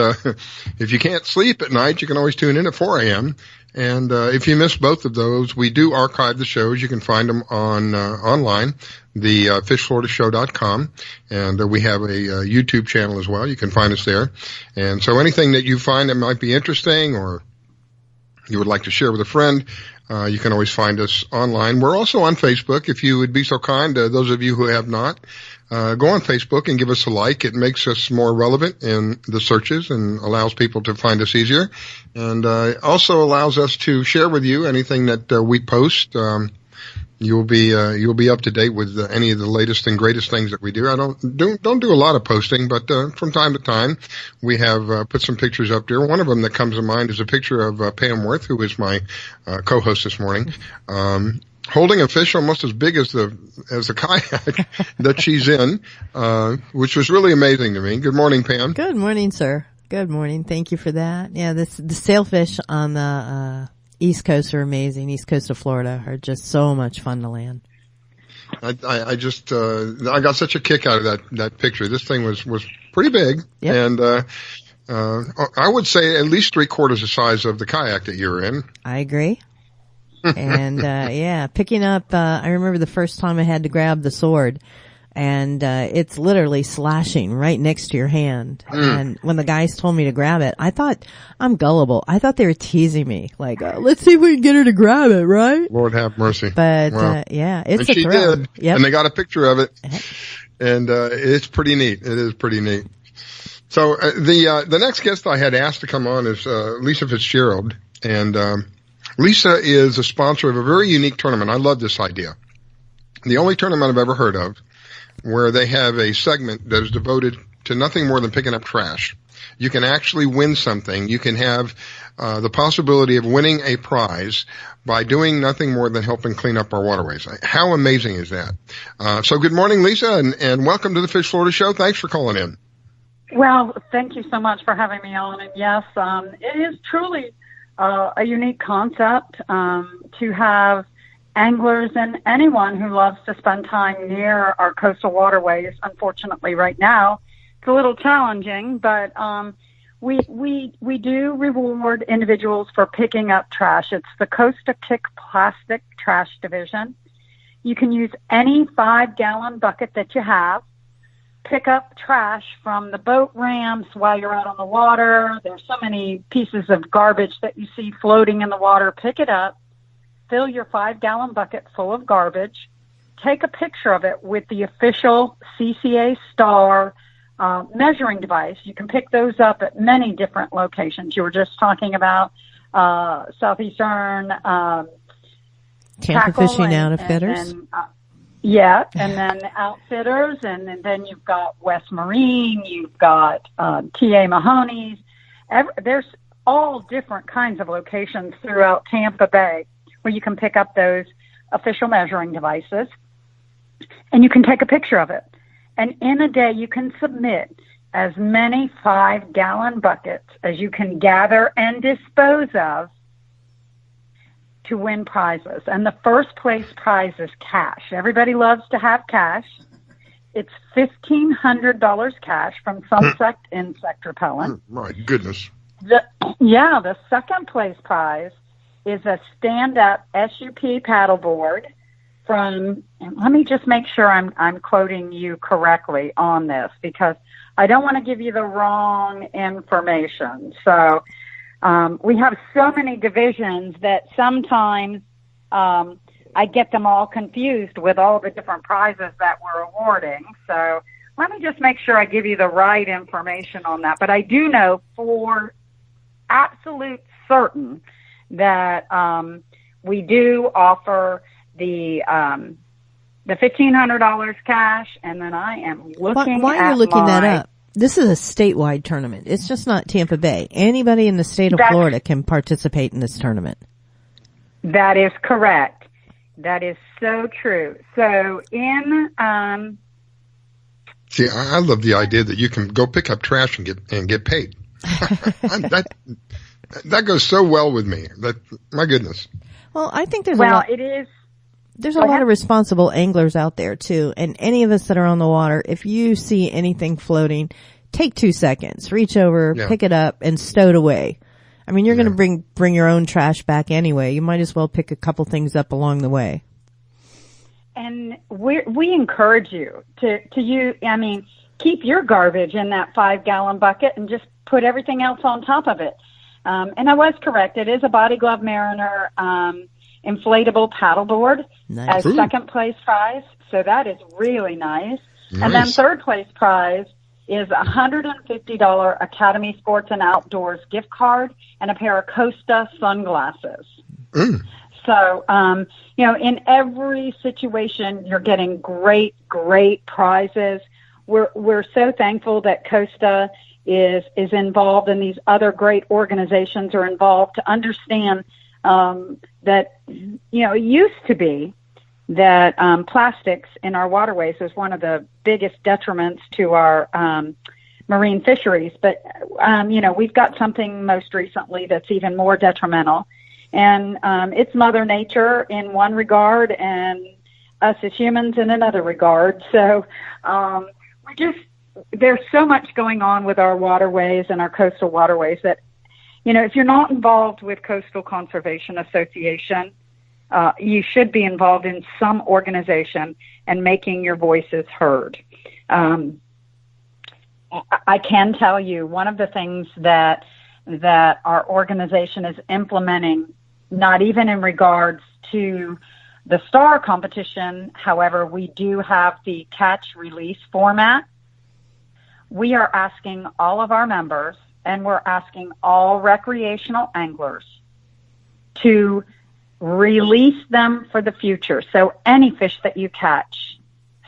if you can't sleep at night, you can always tune in at 4 a.m., and if you missed both of those, we do archive the shows. You can find them on online, the fishfloridashow.com, and we have a YouTube channel as well. You can find us there. And so anything that you find that might be interesting or you would like to share with a friend, you can always find us online. We're also on Facebook. If you would be so kind, those of you who have not, go on Facebook and give us a like. It makes us more relevant in the searches and allows people to find us easier, and also allows us to share with you anything that we post. You'll be up to date with any of the latest and greatest things that we do. I don't do a lot of posting, but from time to time we have put some pictures up there. One of them that comes to mind is a picture of Pam Worth, who is my co-host this morning. Holding a fish almost as big as the kayak that she's in, which was really amazing to me. Good morning, Pam. Good morning, sir. Good morning. Thank you for that. Yeah, the sailfish on the East Coast are amazing. East Coast of Florida are just so much fun to land. I got such a kick out of that picture. This thing was pretty big, yep. And I would say at least 3/4 the size of the kayak that you were in. I agree. And yeah, picking up I remember the first time I had to grab the sword, and it's literally slashing right next to your hand. And when the guys told me to grab it, I thought, I'm gullible, I thought they were teasing me, like, let's see if we can get her to grab it, right? Lord have mercy. But wow. Yeah, it's and a thrill. Did. Yep. And they got a picture of it, and it's pretty neat. It is pretty neat. So the next guest I had asked to come on is Lisa Fitzgerald, and Lisa is a sponsor of a very unique tournament. I love this idea. The only tournament I've ever heard of where they have a segment that is devoted to nothing more than picking up trash. You can actually win something. You can have the possibility of winning a prize by doing nothing more than helping clean up our waterways. How amazing is that? So good morning, Lisa, and welcome to the Fish Florida Show. Thanks for calling in. Well, thank you so much for having me on. And yes, it is truly a unique concept to have anglers and anyone who loves to spend time near our coastal waterways. Unfortunately, right now, it's a little challenging, but we do reward individuals for picking up trash. It's the Costa Kick Plastic Trash Division. You can use any 5-gallon bucket that you have. Pick up trash from the boat ramps while you're out on the water. There's so many pieces of garbage that you see floating in the water. Pick it up, fill your 5-gallon bucket full of garbage, take a picture of it with the official CCA Star measuring device. You can pick those up at many different locations. You were just talking about Southeastern Tampa Fishing Outfitters. yet. And then Outfitters, and then you've got West Marine, you've got T.A. Mahoney's. There's all different kinds of locations throughout Tampa Bay where you can pick up those official measuring devices, and you can take a picture of it. And in a day, you can submit as many 5-gallon buckets as you can gather and dispose of to win prizes. And the first place prize is cash. Everybody loves to have cash. It's $1,500 cash from Sunset Insect Repellent. My goodness. The second place prize is a stand-up SUP paddleboard from, let me just make sure I'm quoting you correctly on this, because I don't want to give you the wrong information. So we have so many divisions that sometimes I get them all confused with all the different prizes that we're awarding. So let me just make sure I give you the right information on that. But I do know for absolute certain that we do offer the $1,500 cash, and then I am looking Why are you looking that up? This is a statewide tournament. It's just not Tampa Bay. Anybody in the state of Florida can participate in this tournament. That is correct. That is so true. So in see, I love the idea that you can go pick up trash and get paid. That goes so well with me. My goodness. Well, I think there's a lot of responsible anglers out there too, and any of us that are on the water, if you see anything floating, take 2 seconds, reach over, pick it up, and stow it away. I mean, you're going to bring your own trash back anyway. You might as well pick a couple things up along the way. And we encourage you to use. I mean, keep your garbage in that 5-gallon bucket and just put everything else on top of it. And I was correct. It is a Body Glove Mariner inflatable paddleboard as second place prize. So that is really nice. And then third place prize is a $150 Academy Sports and Outdoors gift card and a pair of Costa sunglasses. So, in every situation, you're getting great, great prizes. We're so thankful that Costa is involved, and these other great organizations are involved to understand that, it used to be that plastics in our waterways is one of the biggest detriments to our marine fisheries. But, we've got something most recently that's even more detrimental. And it's Mother Nature in one regard and us as humans in another regard. So there's so much going on with our waterways and our coastal waterways that, if you're not involved with Coastal Conservation Association, you should be involved in some organization and making your voices heard. I can tell you one of the things that our organization is implementing, not even in regards to the STAR competition, however, we do have the catch-release format. We are asking all of our members, and we're asking all recreational anglers to release them for the future. So any fish that you catch,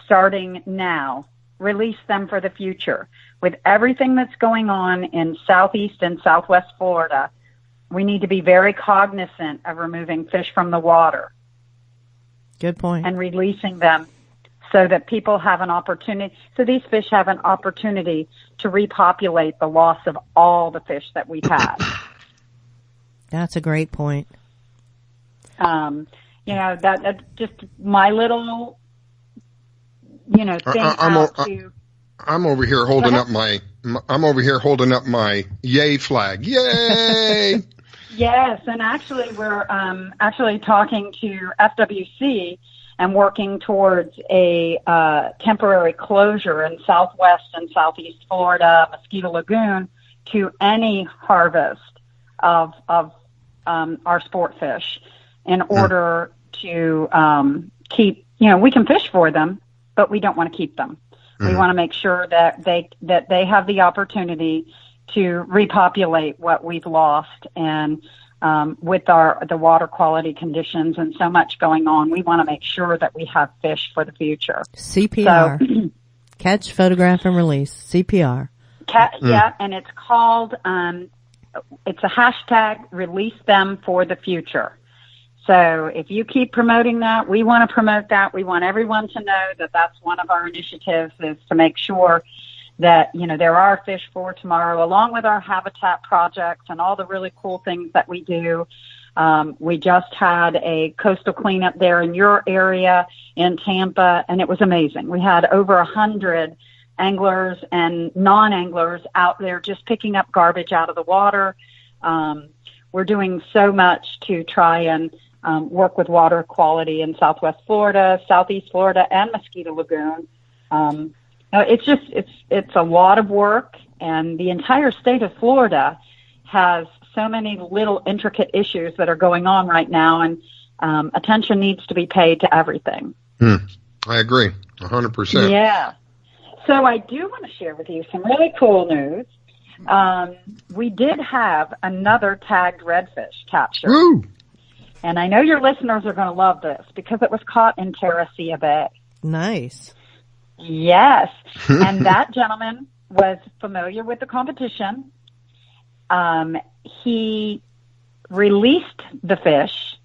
starting now, release them for the future. With everything that's going on in Southeast and Southwest Florida, we need to be very cognizant of removing fish from the water. Good point. And releasing them so that people have an opportunity, so these fish have an opportunity to repopulate the loss of all the fish that we've had. That's a great point. That's just my little, thing I'm over here holding up my yay flag. Yay! Yes, and actually we're actually talking to FWC and working towards a temporary closure in Southwest and Southeast Florida, Mosquito Lagoon, to any harvest of our sport fish in order to keep, we can fish for them, but we don't want to keep them. We want to make sure that they have the opportunity to repopulate what we've lost. And with the water quality conditions and so much going on, we want to make sure that we have fish for the future. CPR. So, catch, photograph, and release. CPR. Yeah, and it's called, it's a hashtag, release them for the future. So if you keep promoting that, we want to promote that. We want everyone to know that that's one of our initiatives, is to make sure that, there are fish for tomorrow, along with our habitat projects and all the really cool things that we do. We just had a coastal cleanup there in your area in Tampa, and it was amazing. We had over 100 anglers and non-anglers out there just picking up garbage out of the water. We're doing so much to try and work with water quality in Southwest Florida, Southeast Florida, and Mosquito Lagoon. It's a lot of work, and the entire state of Florida has so many little intricate issues that are going on right now, and attention needs to be paid to everything. I agree, 100%. Yeah. So I do want to share with you some really cool news. We did have another tagged redfish capture. Woo! And I know your listeners are going to love this because it was caught in Terracea Bay. Nice. Yes. And that gentleman was familiar with the competition. He released the fish,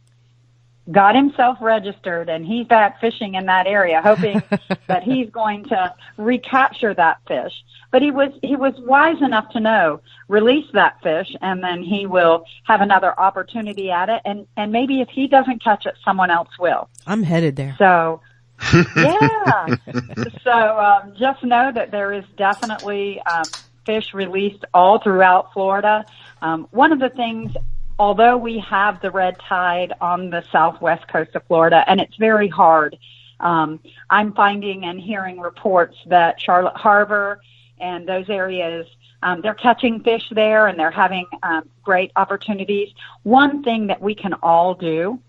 got himself registered, and he's back fishing in that area, hoping that he's going to recapture that fish. But he was wise enough to know, release that fish, and then he will have another opportunity at it. And maybe if he doesn't catch it, someone else will. I'm headed there. So, yeah. So just know that there is definitely fish released all throughout Florida. One of the things, although we have the red tide on the southwest coast of Florida, and it's very hard, I'm finding and hearing reports that Charlotte Harbor and those areas, they're catching fish there, and they're having great opportunities. One thing that we can all do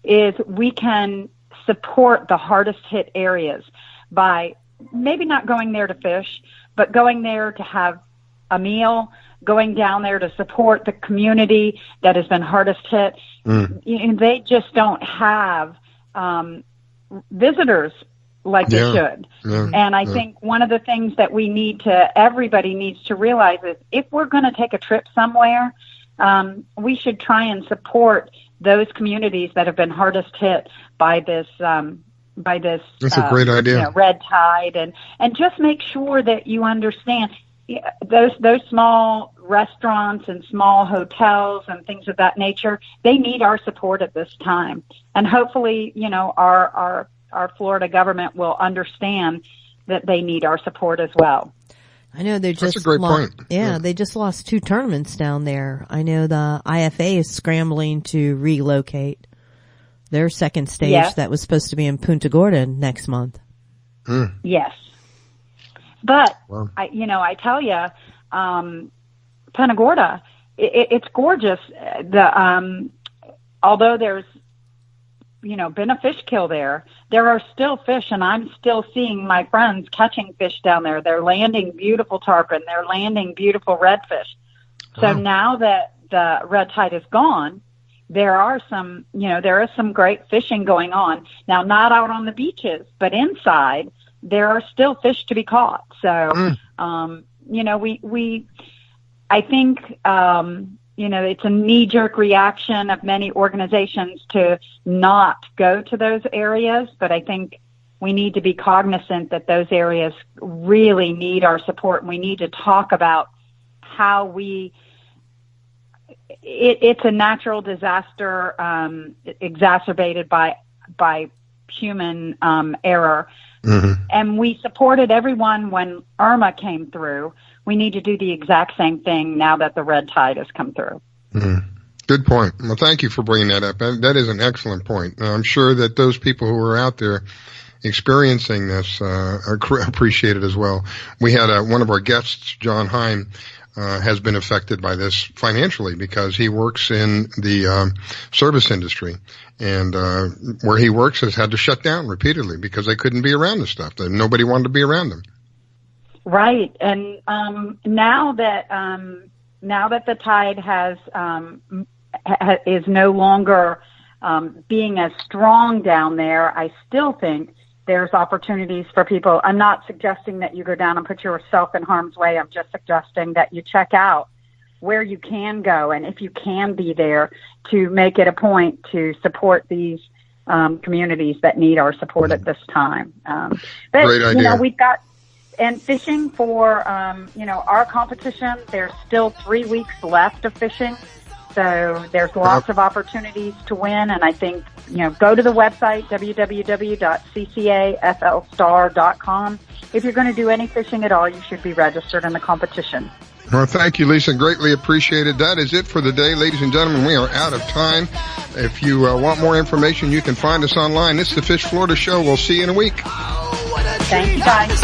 is we can support the hardest hit areas by maybe not going there to fish, but going there to have a meal, going down there to support the community that has been hardest hit. They just don't have visitors like they should. And I think one of the things that everybody needs to realize is if we're going to take a trip somewhere, we should try and support those communities that have been hardest hit by this That's a great idea. Red tide, and just make sure that you understand those small restaurants and small hotels and things of that nature, they need our support at this time. And hopefully, our Florida government will understand that they need our support as well. I know they just That's a great point. Yeah, they just lost 2 tournaments down there. I know the IFA is scrambling to relocate their second stage that was supposed to be in Punta Gorda next month. Yes. But, I tell you, Punta Gorda, it's gorgeous. Although there's, been a fish kill there are still fish, and I'm still seeing my friends catching fish down there. They're landing beautiful tarpon. They're landing beautiful redfish. So now that the red tide is gone, there is some great fishing going on. Now, not out on the beaches, but inside, there are still fish to be caught. So, I think, it's a knee-jerk reaction of many organizations to not go to those areas, but I think we need to be cognizant that those areas really need our support, and we need to talk about how it's a natural disaster exacerbated by human error. And we supported everyone when Irma came through. We need to do the exact same thing now that the red tide has come through. Good point. Well, thank you for bringing that up. That is an excellent point. I'm sure that those people who are out there experiencing this appreciate it as well. We had one of our guests, John Heim, has been affected by this financially because he works in the service industry, and where he works has had to shut down repeatedly because they couldn't be around the stuff. Nobody wanted to be around them. Right, and now that the tide has is no longer being as strong down there, I still think there's opportunities for people. I'm not suggesting that you go down and put yourself in harm's way. I'm just suggesting that you check out where you can go, and if you can be there, to make it a point to support these communities that need our support at this time. But, great idea. You know, we've got, and fishing for, our competition, there's still 3 weeks left of fishing. So there's lots of opportunities to win. And I think, go to the website, www.ccaflstar.com. If you're going to do any fishing at all, you should be registered in the competition. Well, thank you, Lisa. Greatly appreciated. That is it for the day, ladies and gentlemen. We are out of time. If you want more information, you can find us online. This is the Fish Florida Show. We'll see you in a week. Thank you, guys.